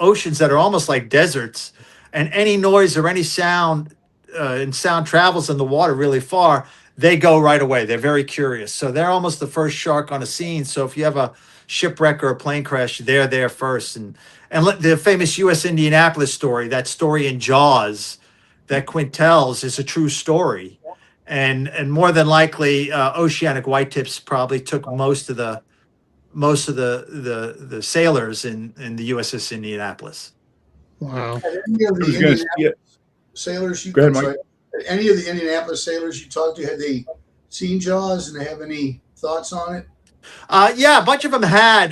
Speaker 4: oceans that are almost like deserts, and any noise or any sound and sound travels in the water really far, they go right away. They're very curious. So they're almost the first shark on a scene. So if you have a shipwreck or a plane crash, they're there first. And the famous U.S. Indianapolis story, that story in Jaws that Quint tells, is a true story. And more than likely, oceanic whitetips probably took most of the sailors in the USS Indianapolis.
Speaker 5: wow.
Speaker 3: Any of the Indianapolis sailors
Speaker 1: Go ahead, Mike.
Speaker 3: Any of the Indianapolis sailors you talked to, had they seen Jaws and they have any thoughts on it?
Speaker 4: Yeah, a bunch of them had.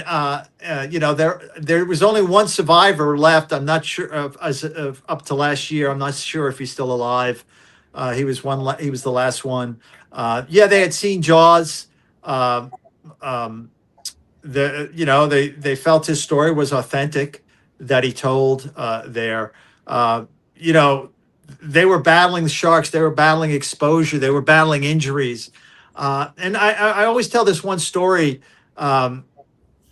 Speaker 4: There was only one survivor left. I'm not sure of up to last year. I'm not sure if he's still alive. He was He was the last one. Yeah, they had seen Jaws. They felt his story was authentic that he told there. They were battling the sharks. They were battling exposure. They were battling injuries. And I always tell this one story. One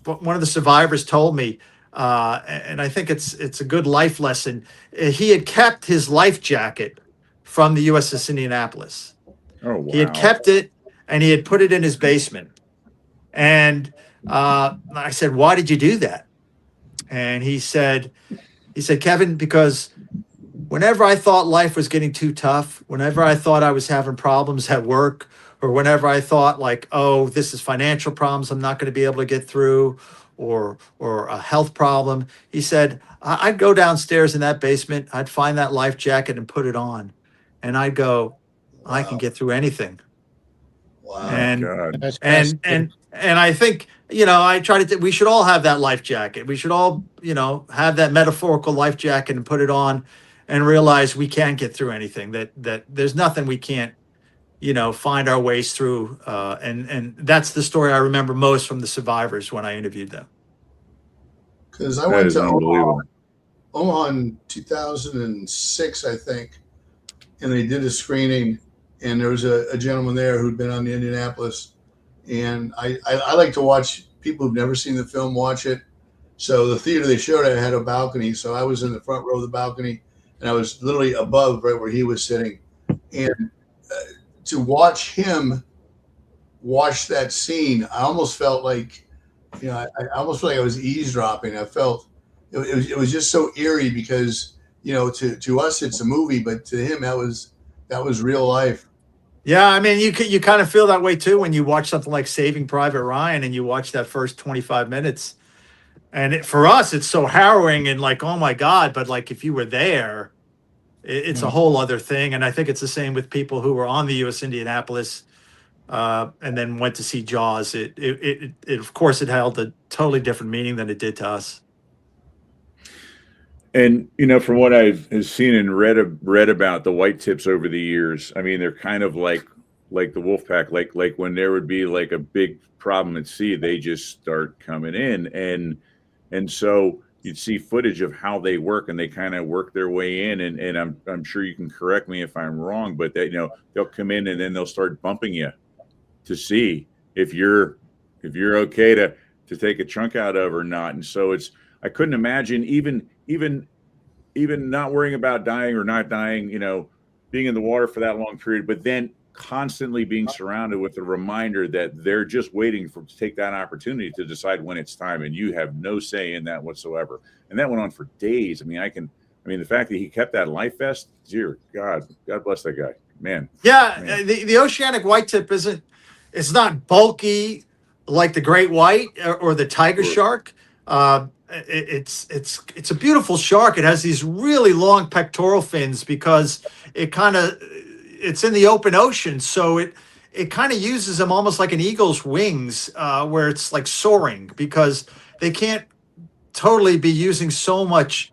Speaker 4: of the survivors told me, and I think it's a good life lesson. He had kept his life jacket from the USS Indianapolis.
Speaker 1: Oh, wow.
Speaker 4: He had kept it, and he had put it in his basement. And I said, "Why did you do that?" And he said, "Kevin, because whenever I thought life was getting too tough, whenever I thought I was having problems at work, or whenever I thought like, oh, this is financial problems I'm not going to be able to get through, or a health problem," he said, "I'd go downstairs in that basement, I'd find that life jacket and put it on, and I'd go, I can get through anything."
Speaker 3: Wow.
Speaker 4: And
Speaker 1: God.
Speaker 5: That's
Speaker 4: and I think, I try to, we should all have that life jacket. We should all, have that metaphorical life jacket and put it on and realize we can get through anything, that there's nothing we can't, find our ways through. And that's the story I remember most from the survivors when I interviewed them.
Speaker 3: Because I
Speaker 1: That
Speaker 3: went
Speaker 1: is
Speaker 3: to
Speaker 1: unbelievable.
Speaker 3: Omaha in 2006, I think, and they did a screening, and there was a gentleman there who'd been on the Indianapolis, and I like to watch people who've never seen the film watch it. So the theater they showed it had a balcony, so I was in the front row of the balcony, and I was literally above right where he was sitting, and to watch him watch that scene, I almost felt like, I almost felt like I was eavesdropping. I felt it was just so eerie because, to us it's a movie, but to him that was real life.
Speaker 4: Yeah, I mean, you kind of feel that way too when you watch something like Saving Private Ryan and you watch that first 25 minutes. And for us, it's so harrowing and like, oh my God. But like, if you were there, it's a whole other thing. And I think it's the same with people who were on the U.S. Indianapolis and then went to see Jaws. It of course, it held a totally different meaning than it did to us.
Speaker 1: And from what I've seen and read about the white tips over the years, I mean, they're kind of like the wolf pack. Like when there would be like a big problem at sea, they just start coming in, and so you'd see footage of how they work, and they kind of work their way in. And I'm sure you can correct me if I'm wrong, but that they'll come in and then they'll start bumping you to see if you're okay to take a chunk out of or not. And so I couldn't imagine even not worrying about dying or not dying, being in the water for that long period, but then constantly being surrounded with the reminder that they're just waiting to take that opportunity to decide when it's time, and you have no say in that whatsoever. And that went on for days. I mean, I mean, the fact that he kept that life vest, dear God, God bless that guy, man.
Speaker 4: Yeah,
Speaker 1: Man.
Speaker 4: the oceanic whitetip isn't. It's not bulky like the great white or the tiger
Speaker 1: Sure.
Speaker 4: shark. It's a beautiful shark. It has these really long pectoral fins because it's in the open ocean, so it kind of uses them almost like an eagle's wings, where it's like soaring because they can't totally be using so much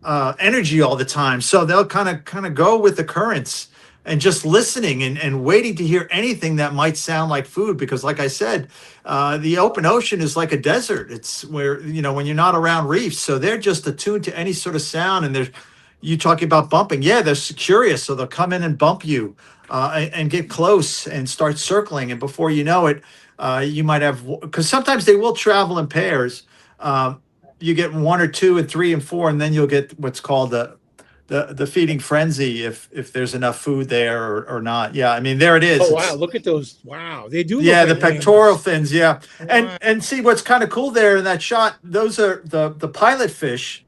Speaker 4: energy all the time. So they'll kind of go with the currents and just listening and waiting to hear anything that might sound like food. Because, like I said, the open ocean is like a desert. It's where, when you're not around reefs, so they're just attuned to any sort of sound. And there's you talking about bumping. Yeah, they're curious, so they'll come in and bump you and get close and start circling. And before you know it, you might have, because sometimes they will travel in pairs. You get 1 or 2 and 3 and 4, and then you'll get what's called the feeding frenzy if there's enough food there or not. Yeah, I mean, there it is.
Speaker 5: Oh wow, look at those. Wow, they do.
Speaker 4: Yeah,
Speaker 5: look
Speaker 4: the
Speaker 5: like
Speaker 4: pectoral
Speaker 5: lemurs.
Speaker 4: fins. Yeah,
Speaker 5: Wow.
Speaker 4: and see what's kind of cool there in that shot. Those are the pilot fish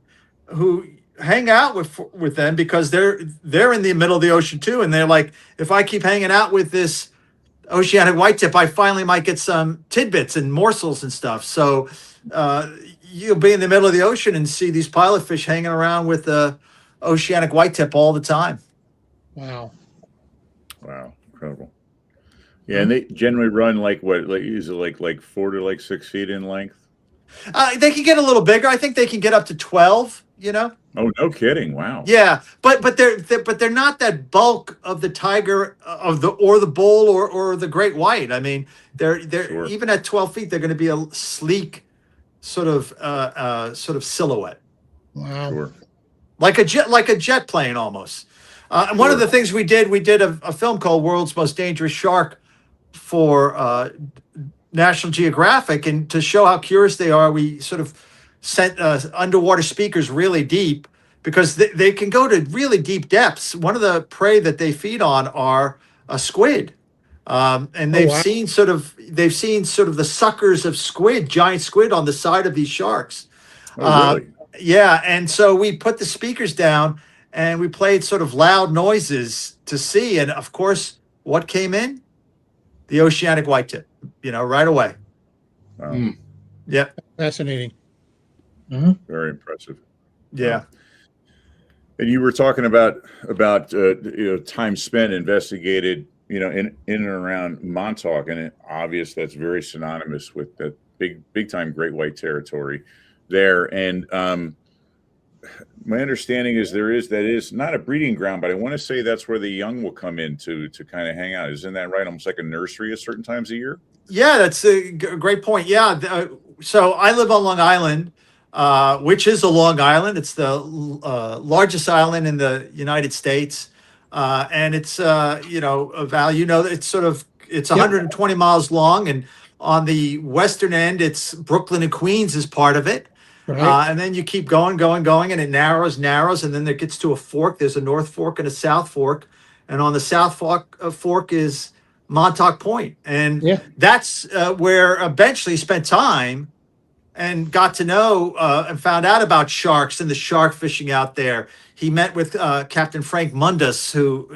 Speaker 4: who hang out with them because they're in the middle of the ocean too, and they're like, if I keep hanging out with this oceanic whitetip, I finally might get some tidbits and morsels and stuff. So you'll be in the middle of the ocean and see these pilot fish hanging around with the oceanic whitetip all the time.
Speaker 5: Wow.
Speaker 1: Wow, incredible. Yeah, and they generally run like what? Like is it like 4 to 6 feet in length?
Speaker 4: They can get a little bigger. I think they can get up to 12.
Speaker 1: Oh, no kidding! Wow.
Speaker 4: Yeah, but they're not that bulk of the tiger or the bull or the great white. I mean, they're
Speaker 1: Sure.
Speaker 4: even at 12 feet, they're going to be a sleek sort of silhouette,
Speaker 5: Wow.
Speaker 1: Sure.
Speaker 4: like a jet plane almost. And one of the things we did a film called World's Most Dangerous Shark for National Geographic, and to show how curious they are, we sort of sent underwater speakers really deep because they can go to really deep depths. One of the prey that they feed on are a squid. And they've
Speaker 5: wow.
Speaker 4: seen sort of the suckers of squid, giant squid on the side of these sharks.
Speaker 1: Oh, really?
Speaker 4: Yeah, and so we put the speakers down and we played sort of loud noises to see, and of course, what came in? The oceanic whitetip, right away.
Speaker 1: Wow.
Speaker 3: Mm.
Speaker 4: Yep.
Speaker 5: Fascinating.
Speaker 1: Very impressive.
Speaker 4: Yeah.
Speaker 1: And you were talking about time spent investigated, in and around Montauk, and it obvious that's very synonymous with that big time great white territory there. And my understanding is that is not a breeding ground, but I want to say that's where the young will come in to kind of hang out. Isn't that right? Almost like a nursery at certain times a year.
Speaker 4: Yeah, that's a great point. Yeah, so I live on Long Island, which is a Long Island. It's the largest island in the United States, and it's it's 120 miles long, and on the western end, it's Brooklyn and Queens is part of it.
Speaker 5: Right.
Speaker 4: And then you keep going, and it narrows, and then it gets to a fork. There's a North Fork and a South Fork, and on the South Fork is Montauk Point, and that's where Benchley spent time and got to know and found out about sharks and the shark fishing out there. He met with Captain Frank Mundus, who,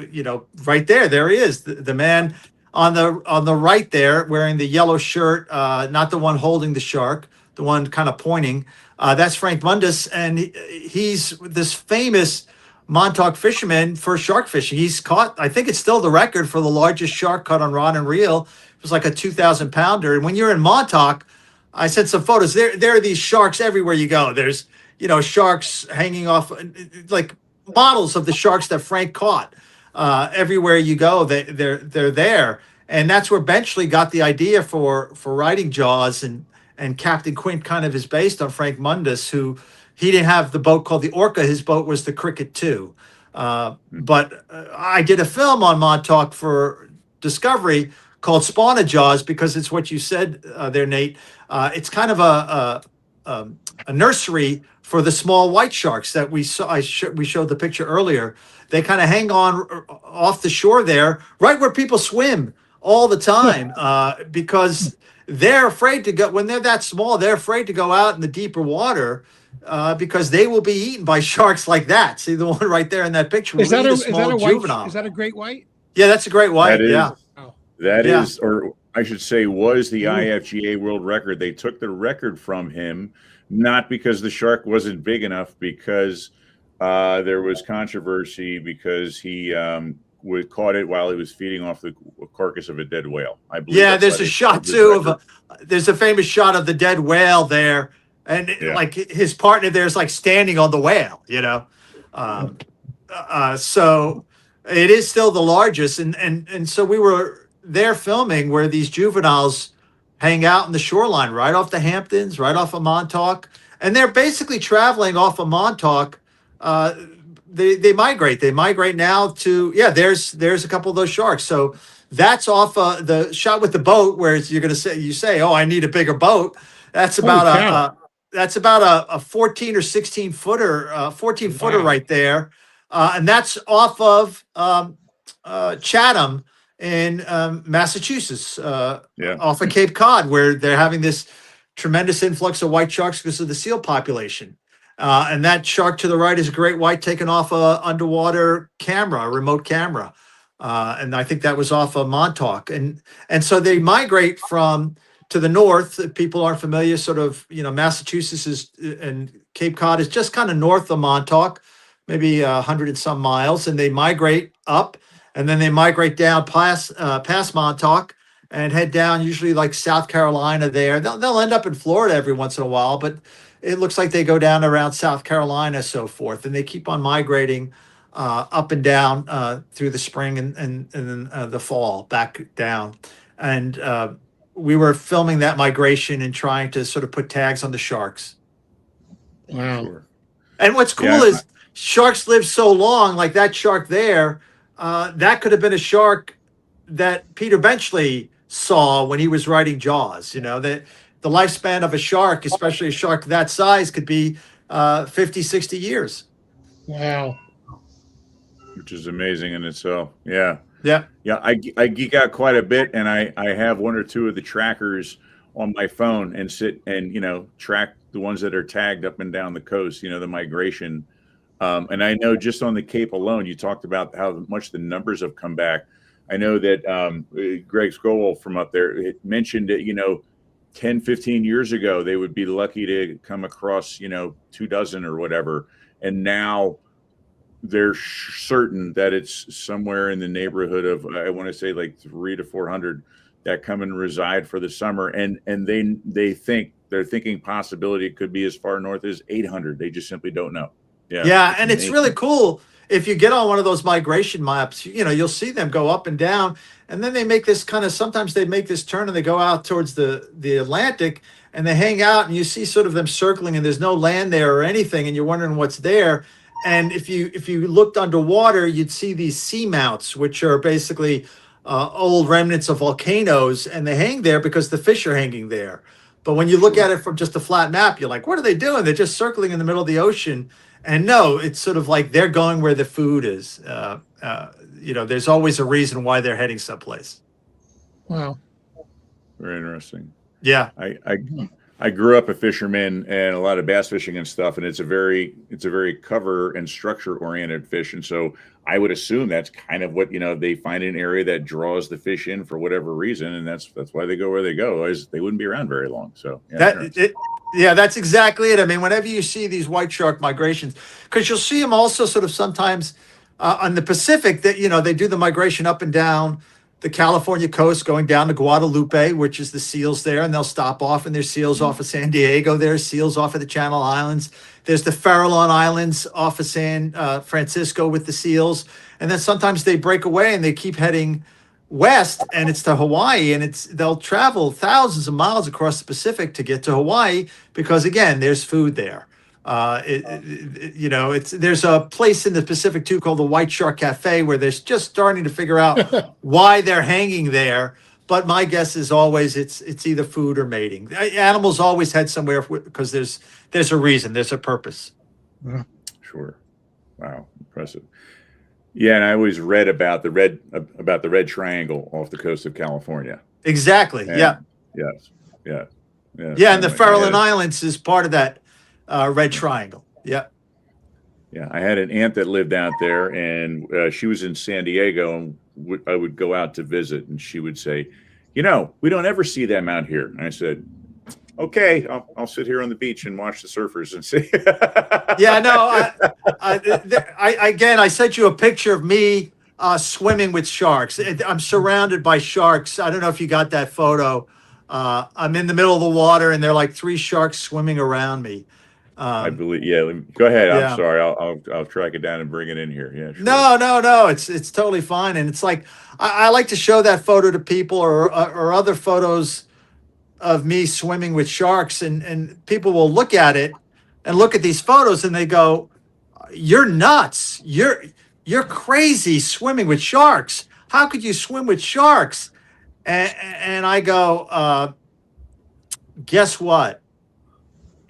Speaker 4: right there he is, the man on the right there wearing the yellow shirt, not the one holding the shark, the one kind of pointing. That's Frank Mundus, and he's this famous Montauk fisherman for shark fishing. He's caught, I think it's still the record for the largest shark caught on rod and reel. It was like a 2,000 pounder. And when you're in Montauk, I sent some photos. There are these sharks everywhere you go. There's, sharks hanging off, like models of the sharks that Frank caught. Everywhere you go, they're there. And that's where Benchley got the idea for writing Jaws, and Captain Quint kind of is based on Frank Mundus, who he didn't have the boat called the Orca. His boat was the Cricket 2. But I did a film on Montauk for Discovery called Spawn of Jaws, because it's what you said there, Nate. It's kind of a nursery for the small white sharks that we saw. We showed the picture earlier. They kind of hang on off the shore there, right where people swim all the time, because they're afraid to go when they're that small. They're afraid to go out in the deeper water because they will be eaten by sharks like that. See the one right there in that picture?
Speaker 5: Is that
Speaker 4: We'll
Speaker 5: a
Speaker 4: eat small
Speaker 5: white?
Speaker 4: juvenile.
Speaker 5: Is that a great white?
Speaker 4: Yeah, that's a great
Speaker 1: That
Speaker 4: white.
Speaker 1: is
Speaker 4: Yeah.
Speaker 5: Oh,
Speaker 1: that
Speaker 4: Yeah.
Speaker 1: is, or I should say, was the
Speaker 5: Ooh.
Speaker 1: IFGA world record. They took the record from him, not because the shark wasn't big enough, because there was controversy because he caught it while he was feeding off the carcass of a dead whale. I believe.
Speaker 4: Yeah,
Speaker 1: That's
Speaker 4: there's
Speaker 1: why
Speaker 4: a
Speaker 1: they
Speaker 4: shot
Speaker 1: pulled his
Speaker 4: too of
Speaker 1: record.
Speaker 4: there's a famous shot of the dead whale there, and
Speaker 1: Yeah.
Speaker 4: like his partner there's like standing on the whale, you know. So it is still the largest, and so we were there filming where these juveniles hang out in the shoreline, right off the Hamptons, right off of Montauk, and they're basically traveling off of Montauk. Uh, they migrate. They migrate now to There's a couple of those sharks. So that's off the shot with the boat where you're going to say, oh, I need a bigger boat. That's
Speaker 5: Holy
Speaker 4: about
Speaker 5: cow.
Speaker 4: that's about a 14 or 16 footer, 14 footer
Speaker 5: Wow.
Speaker 4: right there. And that's off of Chatham in Massachusetts,
Speaker 1: Yeah.
Speaker 4: off of Cape Cod, where they're having this tremendous influx of white sharks because of the seal population. And that shark to the right is a great white taken off a underwater camera, a remote camera. And I think that was off of Montauk. And so they migrate from to the north. If people aren't familiar, sort of, Massachusetts is and Cape Cod is just kind of north of Montauk, maybe 100 and some miles, and they migrate up, and then they migrate down past Montauk and head down, usually like South Carolina. They'll end up in Florida every once in a while, but it looks like they go down around South Carolina, so forth, and they keep on migrating up and down through the spring and then the fall back down. And we were filming that migration and trying to sort of put tags on the sharks.
Speaker 5: Wow.
Speaker 1: Sure.
Speaker 4: And what's cool is sharks live so long, like that shark there, that could have been a shark that Peter Benchley saw when he was writing Jaws. That the lifespan of a shark, especially a shark that size, could be 50, 60 years.
Speaker 5: Wow.
Speaker 1: Which is amazing in itself. Yeah.
Speaker 4: Yeah.
Speaker 1: Yeah. I geek out quite a bit, and I have one or two of the trackers on my phone and sit and, track the ones that are tagged up and down the coast, the migration. And I know just on the Cape alone, you talked about how much the numbers have come back. I know that Greg Scowell from up there mentioned that, 10, 15 years ago, they would be lucky to come across, 24 or whatever. And now they're certain that it's somewhere in the neighborhood of, I want to say like 300 to 400 that come and reside for the summer. And they're thinking possibility it could be as far north as 800. They just simply don't know.
Speaker 4: Yeah, and it's really cool if you get on one of those migration maps. You'll see them go up and down, and then they make this sometimes they make this turn and they go out towards the Atlantic, and they hang out, and you see sort of them circling, and there's no land there or anything, and you're wondering what's there. And if you looked underwater, you'd see these seamounts, which are basically old remnants of volcanoes, and they hang there because the fish are hanging there. But when you look at it from just a flat map, you're like, what are they doing? They're just circling in the middle of the ocean. And no, it's sort of like they're going where the food is. There's always a reason why they're heading someplace.
Speaker 5: Wow.
Speaker 1: Very interesting.
Speaker 4: Yeah.
Speaker 1: I grew up a fisherman and a lot of bass fishing and stuff, and it's a very cover and structure oriented fish. And so I would assume that's kind of what, they find an area that draws the fish in for whatever reason. And that's why they go where they go. Otherwise, they wouldn't be around very long. So
Speaker 4: that's exactly it. I mean, whenever you see these white shark migrations, because you'll see them also sort of sometimes on the Pacific that, they do the migration up and down the California coast going down to Guadalupe, which is the seals there, and they'll stop off, and there's seals off of San Diego. There's seals off of the Channel Islands. There's the Farallon Islands off of San Francisco with the seals. And then sometimes they break away and they keep heading west, and it's to Hawaii, and they'll travel thousands of miles across the Pacific to get to Hawaii because, again, there's food there. There's a place in the Pacific too called the White Shark Cafe where they're just starting to figure out why they're hanging there. But my guess is always it's either food or mating. Animals always head somewhere because there's a reason, there's a purpose.
Speaker 1: Sure. Wow, impressive. Yeah, and I always read about the red triangle off the coast of California.
Speaker 4: Exactly.
Speaker 1: And,
Speaker 4: yeah.
Speaker 1: Yes. Yeah.
Speaker 4: Yeah, and the Farallon Islands is part of that red triangle. Yeah.
Speaker 1: Yeah, I had an aunt that lived out there, and she was in San Diego, and I would go out to visit, and she would say, we don't ever see them out here. And I said, okay, I'll sit here on the beach and watch the surfers and see.
Speaker 4: Yeah, no, I sent you a picture of me swimming with sharks. I'm surrounded by sharks. I don't know if you got that photo. I'm in the middle of the water, and there are like 3 sharks swimming around me.
Speaker 1: I believe. Yeah, go ahead.
Speaker 4: Yeah.
Speaker 1: I'm sorry. I'll track it down and bring it in here. Yeah. Sure.
Speaker 4: No. It's totally fine, and it's like I like to show that photo to people or other photos of me swimming with sharks, and people will look at it and look at these photos, and they go, "You're nuts. You're crazy swimming with sharks. How could you swim with sharks?" And I go, guess what?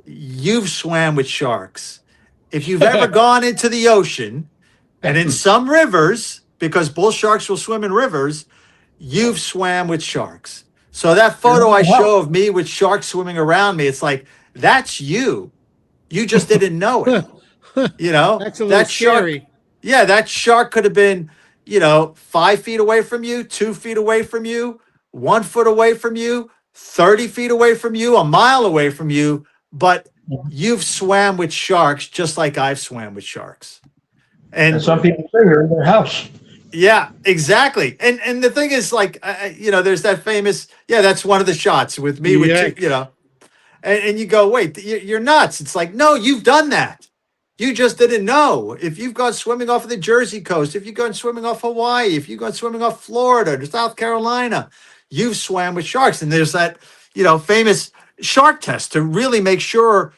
Speaker 4: You've swam with sharks. If you've ever gone into the ocean and in some rivers, because bull sharks will swim in rivers, you've swam with sharks. So that photo I show of me with sharks swimming around me, it's like, that's you. You just didn't know it.
Speaker 5: That's a little scary.
Speaker 4: Shark, yeah, that shark could have been, 5 feet away from you, 2 feet away from you, 1 foot away from you, 30 feet away from you, a mile away from you. But you've swam with sharks just like I've swam with sharks.
Speaker 6: And some people say you're in their house.
Speaker 4: Yeah, exactly. And the thing is, like, there's that famous, that's one of the shots with me, and you go, wait, you're nuts. It's like, no, you've done that. You just didn't know. If you've gone swimming off of the Jersey coast, if you've gone swimming off Hawaii, if you've gone swimming off Florida to South Carolina, you've swam with sharks. And there's that, famous shark test to really make sure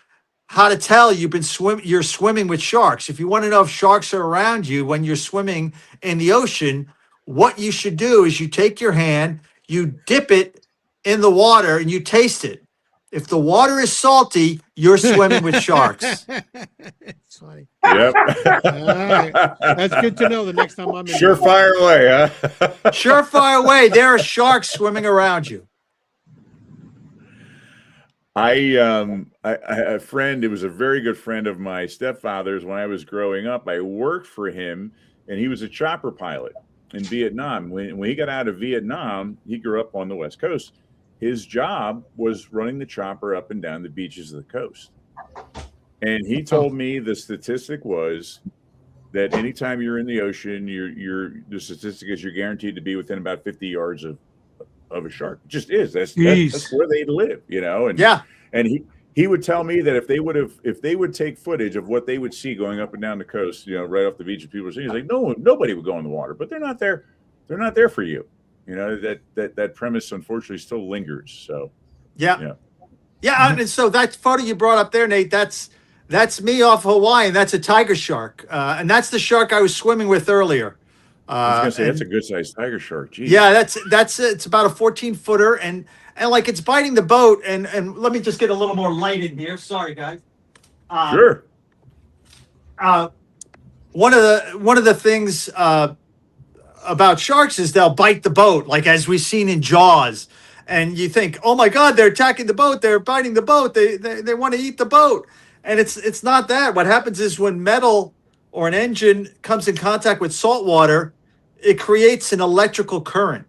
Speaker 4: how to tell you're swimming with sharks. If you want to know if sharks are around you when you're swimming in the ocean, what you should do is you take your hand, you dip it in the water, and you taste it. If the water is salty, you're swimming with sharks.
Speaker 5: It's funny.
Speaker 1: Yep.
Speaker 5: All right. That's good to know the next time I'm in.
Speaker 1: Surefire away, huh?
Speaker 4: Surefire away. There are sharks swimming around you.
Speaker 1: A friend, it was a very good friend of my stepfather's when I was growing up. I worked for him, and he was a chopper pilot in Vietnam. When he got out of Vietnam, he grew up on the West Coast. His job was running the chopper up and down the beaches of the coast. And he told me the statistic was that anytime you're in the ocean, the statistic is you're guaranteed to be within about 50 yards of a shark. It just is. That's where they live, And
Speaker 4: yeah.
Speaker 1: And he would tell me that if they would take footage of what they would see going up and down the coast, right off the beach, and people were saying, he's like, nobody would go in the water, but they're not there. They're not there for you. That premise unfortunately still lingers. So
Speaker 4: yeah. And so that photo you brought up there, Nate, that's me off Hawaii, and that's a tiger shark, and that's the shark I was swimming with earlier.
Speaker 1: I was gonna say that's a good sized tiger shark. Jeez.
Speaker 4: Yeah, that's it's about a 14-footer, and like it's biting the boat. And let me just get a little more light in here. Sorry, guys.
Speaker 1: Sure.
Speaker 4: One of the things about sharks is they'll bite the boat, like as we've seen in Jaws. And you think, oh my God, they're attacking the boat, they're biting the boat, they want to eat the boat. And it's not that. What happens is when metal or an engine comes in contact with salt water, it creates an electrical current.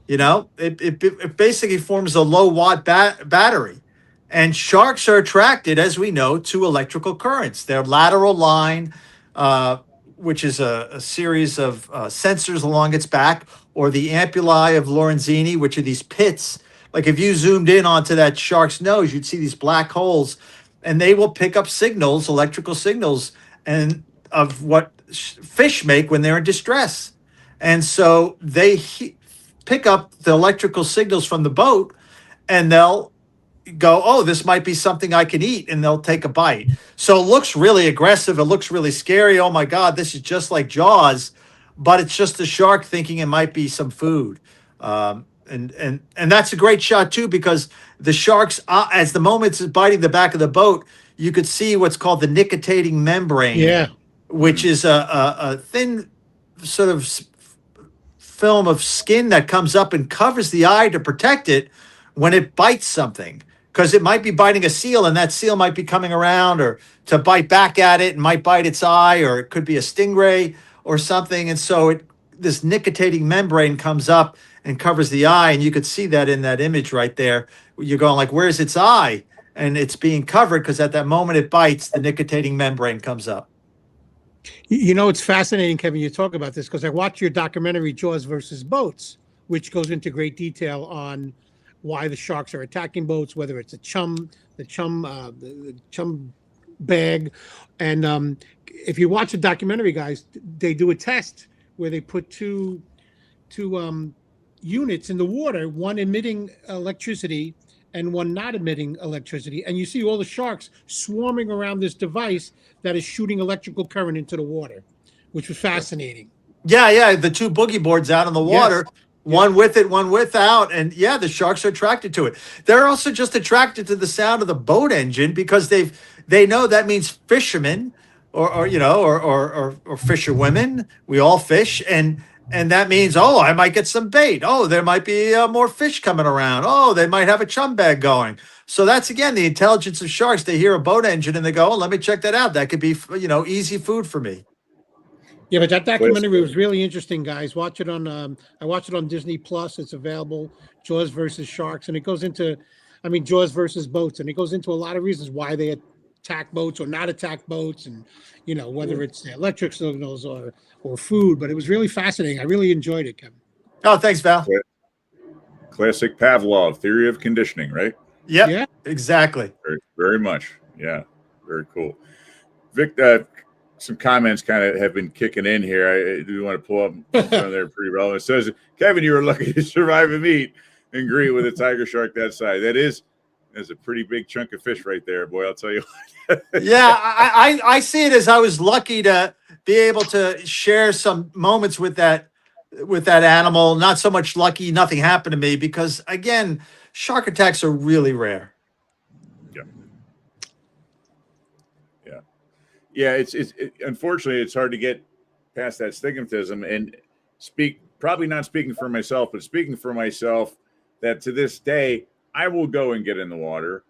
Speaker 4: It basically forms a low watt battery. And sharks are attracted, as we know, to electrical currents. Their lateral line, which is a series of sensors along its back, or the ampullae of Lorenzini, which are these pits. Like if you zoomed in onto that shark's nose, you'd see these black holes, and they will pick up signals, electrical signals, and of what fish make when they're in distress. And so they pick up the electrical signals from the boat, and they'll go, oh, this might be something I can eat, and they'll take a bite. So it looks really aggressive. It looks really scary. Oh my God, this is just like Jaws, but it's just a shark thinking it might be some food. And that's a great shot too, because the sharks, as the moment is biting the back of the boat, you could see what's called the nictitating membrane, which is a thin sort of film of skin that comes up and covers the eye to protect it when it bites something. because it might be biting a seal and that seal might be coming around or to bite back at it and might bite its eye, or it could be a stingray or something. And so this nictitating membrane comes up and covers the eye. And you could see that in that image right there. You're going like, where's its eye? And it's being covered because at that moment it bites, the nictitating membrane comes up.
Speaker 5: It's fascinating, Kevin, you talk about this because I watched your documentary, Jaws versus Boats, which goes into great detail on why the sharks are attacking boats, whether it's the chum bag. And if you watch the documentary, guys, they do a test where they put two units in the water, one emitting electricity and one not emitting electricity. And you see all the sharks swarming around this device that is shooting electrical current into the water, which was fascinating.
Speaker 4: Yeah. The two boogie boards out in the water, yes. One with it, one without. And yeah, the sharks are attracted to it. They're also just attracted to the sound of the boat engine because they know that means fishermen or fisherwomen. We all fish. And that means, oh, I might get some bait. Oh, there might be more fish coming around. Oh, they might have a chum bag going. So that's, again, the intelligence of sharks. They hear a boat engine and they go, oh, let me check that out. That could be, easy food for me.
Speaker 5: Yeah, but that documentary was really interesting, guys. Watch it on, I watched it on Disney Plus. It's available, Jaws versus Sharks. And it goes into, Jaws versus Boats. And it goes into a lot of reasons why they attack boats or not attack boats. And, whether it's the electric signals or food, but it was really fascinating. I really enjoyed it, Kevin.
Speaker 4: Oh, thanks, Val.
Speaker 1: Classic Pavlov theory of conditioning, right?
Speaker 4: Yep, yeah, exactly.
Speaker 1: Very, very much. Yeah, very cool. Vic, some comments kind of have been kicking in here. I do want to pull up some of their pretty relevant. It says, Kevin, you were lucky to survive a meet and greet with a tiger shark that size. That's a pretty big chunk of fish right there, boy. I'll tell you what.
Speaker 4: Yeah, I see it as I was lucky to be able to share some moments with that animal. Not so much lucky, nothing happened to me because, again, shark attacks are really rare.
Speaker 1: Yeah. It's unfortunately it's hard to get past that stigmatism and probably not speaking for myself, but speaking for myself, that to this day I will go and get in the water.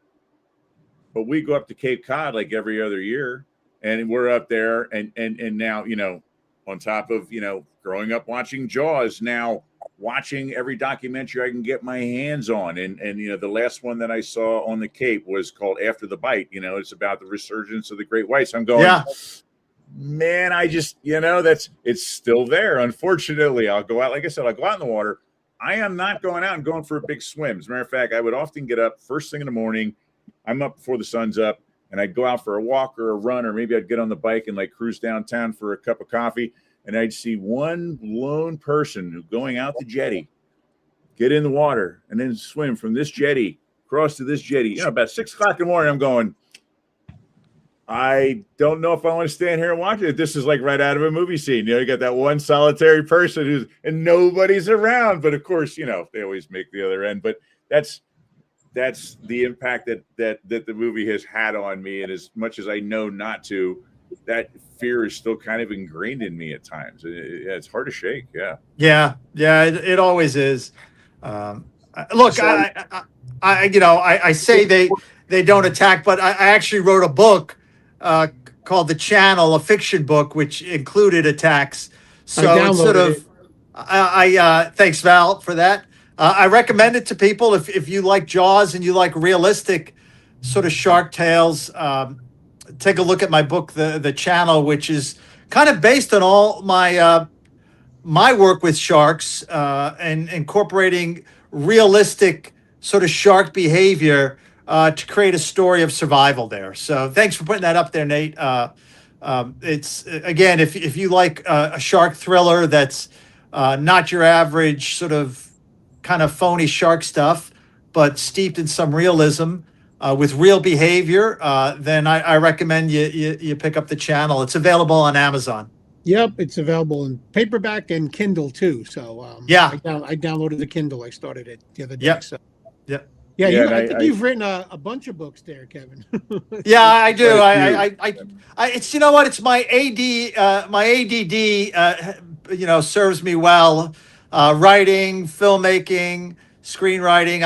Speaker 1: But we go up to Cape Cod like every other year, and we're up there, and now, on top of, growing up watching Jaws, now watching every documentary I can get my hands on. And the last one that I saw on the Cape was called After the Bite. It's about the resurgence of the great whites. I'm going, yeah. Man, I just, it's still there. Unfortunately, I'll go out. Like I said, I'll go out in the water. I am not going out and going for a big swim. As a matter of fact, I would often get up first thing in the morning. I'm up before the sun's up, and I'd go out for a walk or a run, or maybe I'd get on the bike and like cruise downtown for a cup of coffee, and I'd see one lone person going out the jetty, get in the water, and then swim from this jetty across to this jetty. About 6 o'clock in the morning, I'm going, I don't know if I want to stand here and watch it. This is like right out of a movie scene. You got that one solitary person and nobody's around. But of course, they always make the other end. But that's the impact that the movie has had on me. And as much as I know not to, that fear is still kind of ingrained in me at times. It's hard to shake. Yeah.
Speaker 4: It always is. Look, so, I say they don't attack, but I actually wrote a book called The Channel, a fiction book, which included attacks. So it's sort of, thanks, Val, for that. I recommend it to people if you like Jaws and you like realistic sort of shark tales. Take a look at my book, The Channel, which is kind of based on all my my work with sharks and incorporating realistic sort of shark behavior to create a story of survival there. So thanks for putting that up there, Nate. It's, again, if you like a shark thriller that's not your average sort of kind of phony shark stuff, but steeped in some realism with real behavior, then I recommend you pick up The Channel. It's available on Amazon.
Speaker 5: Yep, it's available in paperback and Kindle too. So
Speaker 4: yeah,
Speaker 5: I downloaded the Kindle. I started it the other day.
Speaker 4: Yep.
Speaker 5: So.
Speaker 4: Yep.
Speaker 5: Yeah, I think you've written a bunch of books there, Kevin.
Speaker 4: Yeah, I do. I it's, you know what? It's my ADD, serves me well. Writing, filmmaking, screenwriting.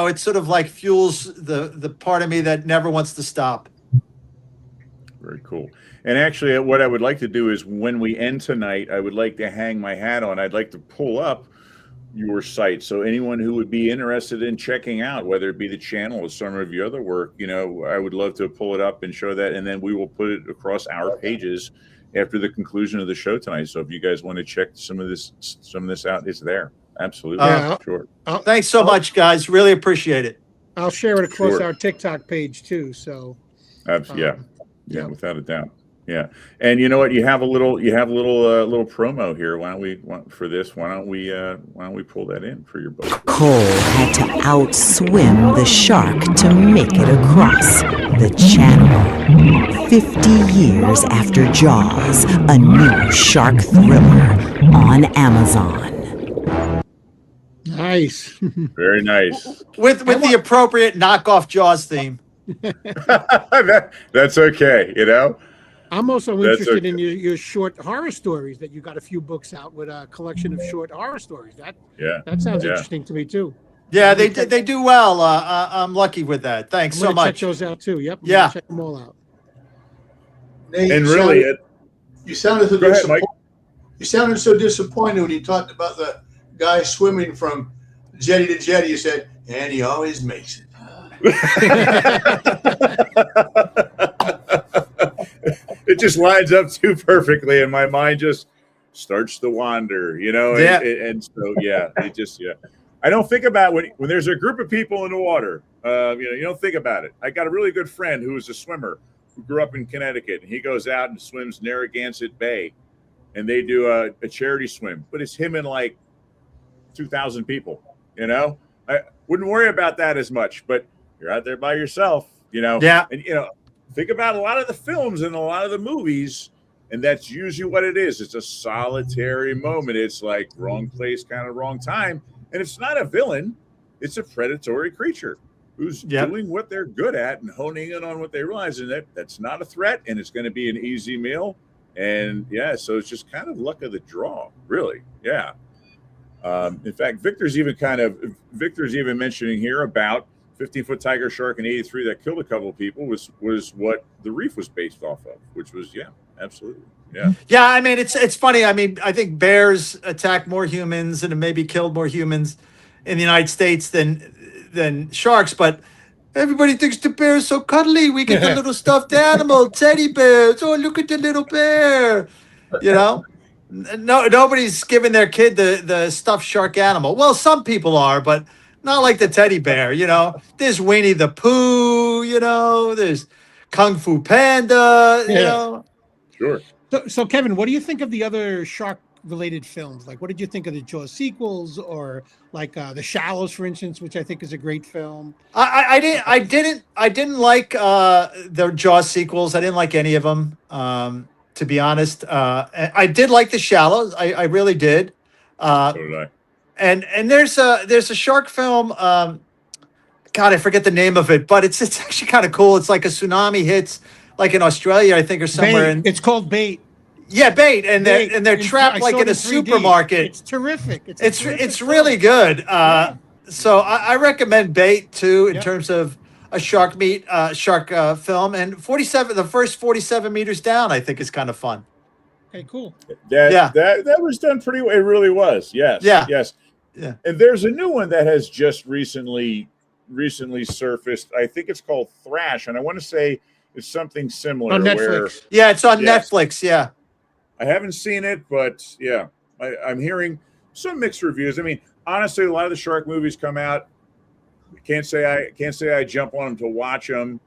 Speaker 4: It sort of like fuels the part of me that never wants to stop.
Speaker 1: Very cool. And actually, what I would like to do is when we end tonight, I would like to hang my hat on. I'd like to pull up your site. So anyone who would be interested in checking out, whether it be the channel or some of your other work, I would love to pull it up and show that. And then we will put it across our pages after the conclusion of the show tonight. So if you guys want to check some of this out, it's there. Absolutely. Sure.
Speaker 4: Thanks so much, guys. Really appreciate it.
Speaker 5: I'll share it across our TikTok page too. So
Speaker 1: yeah, without a doubt. Yeah, and you know what? You have a little promo here. Why don't we pull that in for your book?
Speaker 8: Cole had to outswim the shark to make it across the channel. 50 years after Jaws, a new shark thriller on Amazon.
Speaker 5: Nice.
Speaker 1: Very nice.
Speaker 4: With the appropriate knockoff Jaws theme.
Speaker 1: That's okay,
Speaker 5: I'm also interested in your short horror stories, that you got a few books out with a collection of short horror stories. That sounds interesting to me too.
Speaker 4: Yeah, they do well. I'm lucky with that. Thanks so much.
Speaker 5: Check those out too. Yep.
Speaker 4: Yeah.
Speaker 5: Check them all out.
Speaker 3: Nate,
Speaker 1: and
Speaker 3: you sounded so disappointed when you talked about the guy swimming from jetty to jetty. You said, and he always makes it.
Speaker 1: It just lines up too perfectly, and my mind just starts to wander, and so I don't think about when there's a group of people in the water. You don't think about it. I got a really good friend who was a swimmer who grew up in Connecticut, and he goes out and swims Narragansett Bay, and they do a charity swim, but it's him and like 2,000 people. I wouldn't worry about that as much, but you're out there by yourself,
Speaker 4: Yeah.
Speaker 1: And think about a lot of the films and a lot of the movies, and that's usually what it is. It's a solitary moment. It's like wrong place, kind of wrong time. And it's not a villain. It's a predatory creature who's doing what they're good at and honing in on what they realize. And that's not a threat, and it's going to be an easy meal. And so it's just kind of luck of the draw, really. Yeah. In fact, Victor's even mentioning here about 15-foot tiger shark in '83 that killed a couple of people was what the reef was based off of, which was absolutely.
Speaker 4: Yeah, I mean it's funny. I mean, I think bears attack more humans and maybe killed more humans in the United States than sharks, but everybody thinks the bear is so cuddly. We get the little stuffed animal, teddy bears. Oh, look at the little bear. No, nobody's giving their kid the stuffed shark animal. Well, some people are, but not like the teddy bear. There's Winnie the Pooh. There's Kung Fu Panda.
Speaker 1: Sure.
Speaker 5: So Kevin, what do you think of the other shark-related films? Like, what did you think of the Jaws sequels, or like The Shallows, for instance, which I think is a great film?
Speaker 4: I didn't like the Jaws sequels. I didn't like any of them. To be honest, I did like The Shallows. I really did.
Speaker 1: So did I.
Speaker 4: And there's a shark film. God, I forget the name of it, but it's actually kind of cool. It's like a tsunami hits, like in Australia, I think, or somewhere.
Speaker 5: Bait. It's called Bait.
Speaker 4: Yeah, Bait, and they're trapped like in a 3D. Supermarket.
Speaker 5: It's terrific.
Speaker 4: It's really good. So I recommend Bait too in terms of a shark film, and the first 47 meters down, I think is kind of fun.
Speaker 5: Okay, cool.
Speaker 1: That was done pretty well. It really was. Yes.
Speaker 4: Yeah.
Speaker 1: Yes. Yeah. And there's a new one that has just recently surfaced. I think it's called Thrash, and I want to say it's something similar.
Speaker 5: On Netflix.
Speaker 4: It's on Netflix. Yeah.
Speaker 1: I haven't seen it, but I'm hearing some mixed reviews. I mean, honestly, a lot of the shark movies come out. Can't say I jump on them to watch them,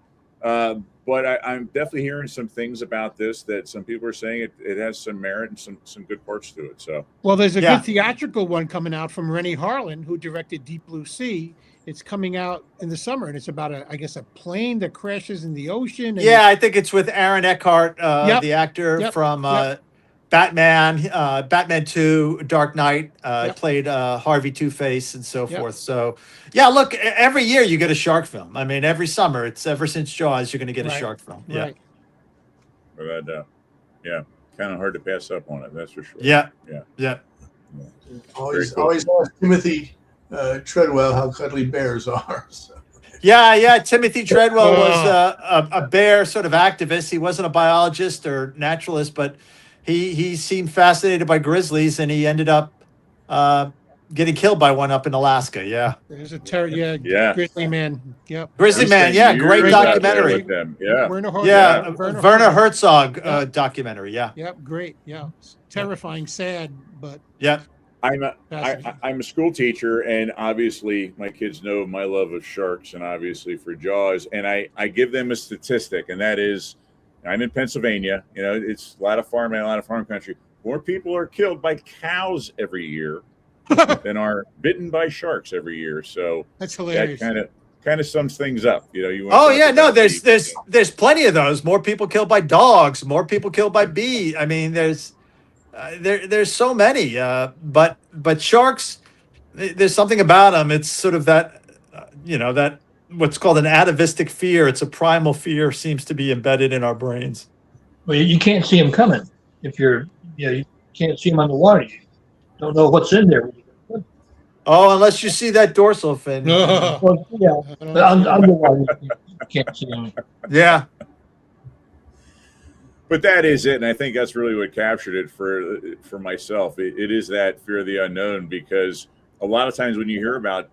Speaker 1: but I'm definitely hearing some things about this that some people are saying it has some merit and some good parts to it. So,
Speaker 5: well, there's a good theatrical one coming out from Rennie Harlan, who directed Deep Blue Sea. It's coming out in the summer, and it's about a plane that crashes in the ocean.
Speaker 4: I think it's with Aaron Eckhart, the actor from Batman, Batman 2, Dark Knight, played Harvey Two-Face and so forth. So, look, every year you get a shark film. I mean, every summer, it's ever since Jaws, you're going to get a shark film. Yeah.
Speaker 5: Right.
Speaker 1: Without doubt. Yeah. Kind of hard to pass up on it, that's for sure.
Speaker 4: Yeah.
Speaker 3: Always ask Timothy Treadwell how cuddly bears are. So.
Speaker 4: Yeah. Timothy Treadwell was a bear sort of activist. He wasn't a biologist or naturalist, but he seemed fascinated by grizzlies, and he ended up getting killed by one up in Alaska. Yeah.
Speaker 5: There's a
Speaker 1: Yeah.
Speaker 5: Grizzly Man. Yep.
Speaker 4: Grizzly
Speaker 1: We
Speaker 4: Man.
Speaker 1: spent
Speaker 4: Yeah. Great
Speaker 1: years out there
Speaker 4: documentary.
Speaker 1: with them. Yeah.
Speaker 4: Werner Herzog documentary. Yeah.
Speaker 5: Yep. Great. Yeah. It's terrifying, sad, but
Speaker 4: Yeah.
Speaker 1: I'm
Speaker 5: fascinating.
Speaker 1: I'm a school teacher, and obviously my kids know my love of sharks, and obviously for Jaws. And I give them a statistic, and that is, I'm in Pennsylvania. You know, it's a lot of farmland, a lot of farm country. More people are killed by cows every year than are bitten by sharks every year. So
Speaker 5: That's hilarious.
Speaker 1: that kind of sums things up. You know, you.
Speaker 4: Oh yeah, no, there's plenty of those. More people killed by dogs. More people killed by bees. I mean, there's so many. But sharks, there's something about them. It's sort of that, that what's called an atavistic fear. It's a primal fear seems to be embedded in our brains.
Speaker 6: Well, you can't see them coming if you can't see them underwater. You don't know what's in there.
Speaker 4: Oh, unless you see that dorsal fin.
Speaker 6: Well, yeah, but underwater you can't see them.
Speaker 4: Yeah.
Speaker 1: But that is it, and I think that's really what captured it for myself. It is that fear of the unknown, because a lot of times when you hear about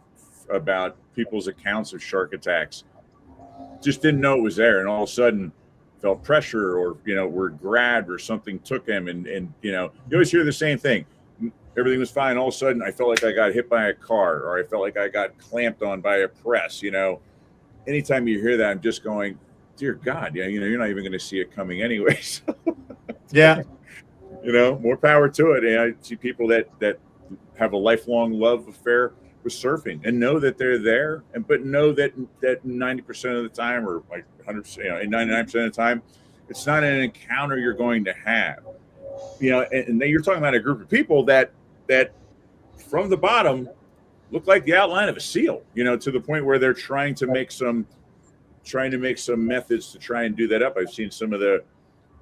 Speaker 1: people's accounts of shark attacks, just didn't know it was there, and all of a sudden felt pressure, or were grabbed, or something took him, and you always hear the same thing. Everything was fine. All of a sudden, I felt like I got hit by a car, or I felt like I got clamped on by a press. Anytime you hear that, I'm just going, dear God, you're not even going to see it coming anyway. So,
Speaker 4: yeah.
Speaker 1: More power to it. And I see people that have a lifelong love affair with surfing and know that they're there, but know that 90% of the time, or like 100%, 99% of the time, it's not an encounter you're going to have. And then you're talking about a group of people that from the bottom look like the outline of a seal, to the point where they're trying to make some methods to try and do that up. I've seen some of the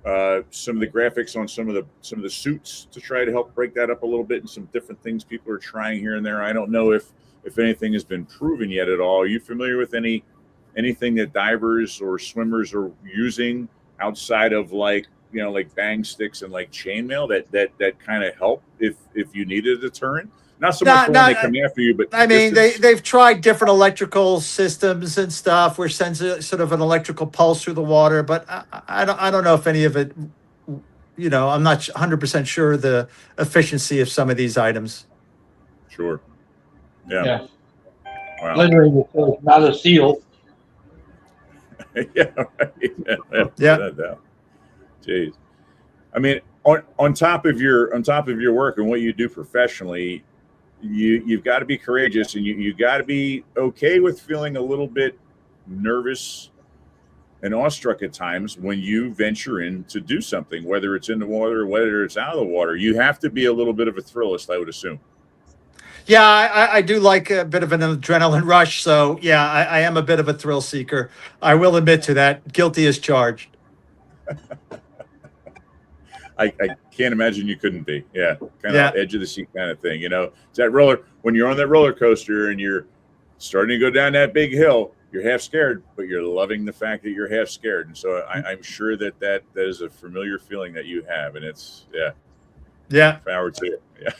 Speaker 1: graphics on some of the suits to try to help break that up a little bit, and some different things people are trying here and there. I don't know if anything has been proven yet at all. Are you familiar with anything that divers or swimmers are using outside of like bang sticks and like chainmail that kind of help if you needed a deterrent? Not so much when they come after you, but
Speaker 4: I mean, they've tried different electrical systems and stuff, which sends sort of an electrical pulse through the water. But I don't know if any of it, I'm not 100% sure the efficiency of some of these items.
Speaker 1: Sure. Yeah.
Speaker 6: Wow. Literally, it's not a seal.
Speaker 1: Yeah. Right.
Speaker 4: Yeah.
Speaker 1: Jeez. I mean, on top of your work and what you do professionally, you've got to be courageous, and you got to be okay with feeling a little bit nervous and awestruck at times when you venture in to do something, whether it's in the water or whether it's out of the water. You have to be a little bit of a thrillist, I would assume.
Speaker 4: Yeah, I do like a bit of an adrenaline rush. So yeah, I am a bit of a thrill seeker. I will admit to that. Guilty as charged.
Speaker 1: I can't imagine you couldn't be. Yeah, kind of edge of the seat kind of thing. It's that roller, when you're on that roller coaster and you're starting to go down that big hill, you're half scared, but you're loving the fact that you're half scared. And so I'm sure that is a familiar feeling that you have, and it's power to it. Yeah.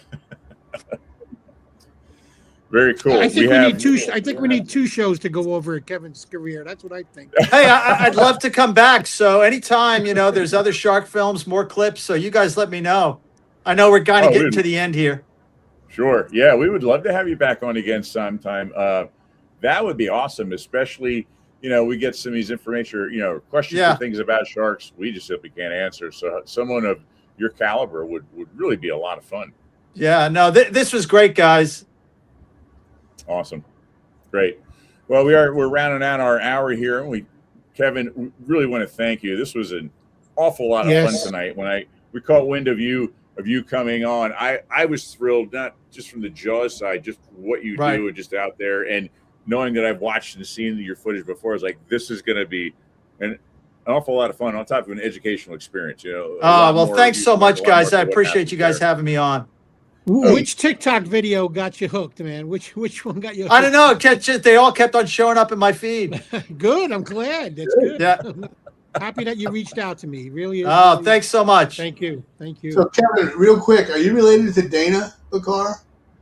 Speaker 1: Very cool.
Speaker 5: I think we need two shows to go over Kevin's career. That's what I think.
Speaker 4: Hey, I'd love to come back. So anytime, there's other shark films, more clips. So you guys let me know. I know we're kind of getting to the end here.
Speaker 1: Sure. Yeah, we would love to have you back on again sometime. That would be awesome, especially, we get some of these information, questions or things about sharks we just simply can't answer. So someone of your caliber would really be a lot of fun.
Speaker 4: Yeah, no, this was great, guys.
Speaker 1: Awesome. Great. Well, we're rounding out our hour here. Kevin, we really want to thank you. This was an awful lot of fun tonight. When we caught wind of you coming on, I was thrilled, not just from the Jaws side, just what you do and just out there, and knowing that I've watched and seen your footage before. I was like, this is going to be an awful lot of fun on top of an educational experience.
Speaker 4: Well, thanks so much, guys. I appreciate you guys having me on.
Speaker 5: Which TikTok video got you hooked, man? Which one got you hooked?
Speaker 4: I don't know. They all kept on showing up in my feed.
Speaker 5: Good. I'm glad. That's good.
Speaker 4: Yeah.
Speaker 5: Happy that you reached out to me. Really.
Speaker 4: Oh,
Speaker 5: really,
Speaker 4: thanks so much.
Speaker 5: Thank you. Thank you.
Speaker 3: So, Kevin, real quick, are you related to Dana Bachar?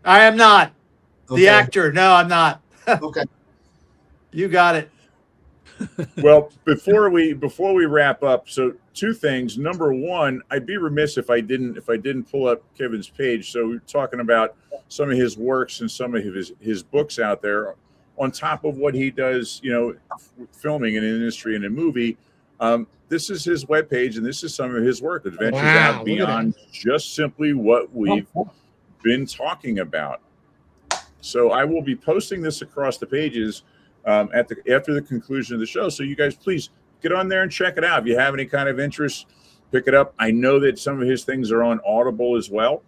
Speaker 4: I am not.
Speaker 3: Okay.
Speaker 4: The actor. No, I'm not.
Speaker 3: Okay.
Speaker 4: You got it.
Speaker 1: Well, before we wrap up, so two things. Number one, I'd be remiss if I didn't pull up Kevin's page. So we're talking about some of his works and some of his books out there, on top of what he does, filming in an industry and a movie. This is his webpage, and this is some of his work, Adventures Out Beyond just simply what we've been talking about. So I will be posting this across the pages after the conclusion of the show. So you guys, please get on there and check it out. If you have any kind of interest, pick it up. I know that some of his things are on Audible as well,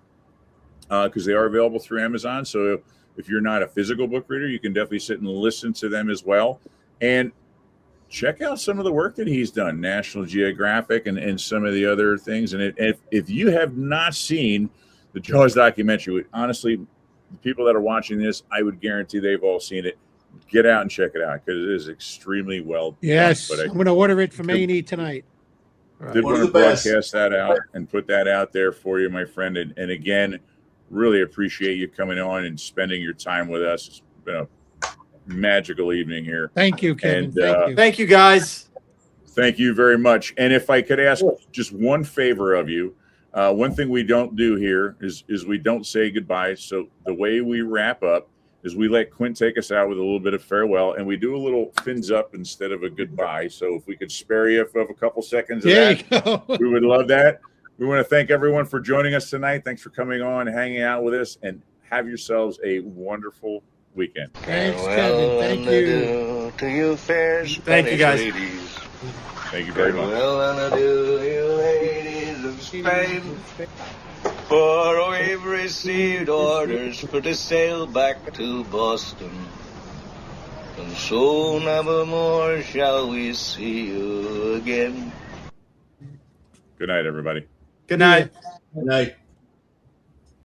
Speaker 1: because they are available through Amazon. So if you're not a physical book reader, you can definitely sit and listen to them as well. And check out some of the work that he's done, National Geographic and some of the other things. And if you have not seen the Jaws documentary, honestly, the people that are watching this, I would guarantee they've all seen it. Get out and check it out, because it is extremely well done.
Speaker 5: Yes,
Speaker 1: But
Speaker 5: I'm going to order it from A&E tonight.
Speaker 1: Did want to broadcast that out and put that out there for you, my friend. And again, really appreciate you coming on and spending your time with us. It's been a magical evening here.
Speaker 5: Thank you, Kevin.
Speaker 1: And,
Speaker 5: thank you.
Speaker 4: Thank you, guys.
Speaker 1: Thank you very much. And if I could ask just one favor of you, one thing we don't do here is we don't say goodbye. So the way we wrap up is we let Quint take us out with a little bit of farewell, and we do a little fins up instead of a goodbye. So if we could spare you of a couple seconds of that, we would love that. We want to thank everyone for joining us tonight. Thanks for coming on, hanging out with us, and have yourselves a wonderful weekend.
Speaker 5: Thanks, Kevin. Thank you.
Speaker 2: To you, fair
Speaker 4: Thank you, guys.
Speaker 2: ladies.
Speaker 1: Thank you very much.
Speaker 2: Well, and adieu, you ladies of Spain. For we've received orders for to sail back to Boston, and so nevermore shall we see you again.
Speaker 1: Good night, everybody.
Speaker 4: Good night.
Speaker 3: Good night.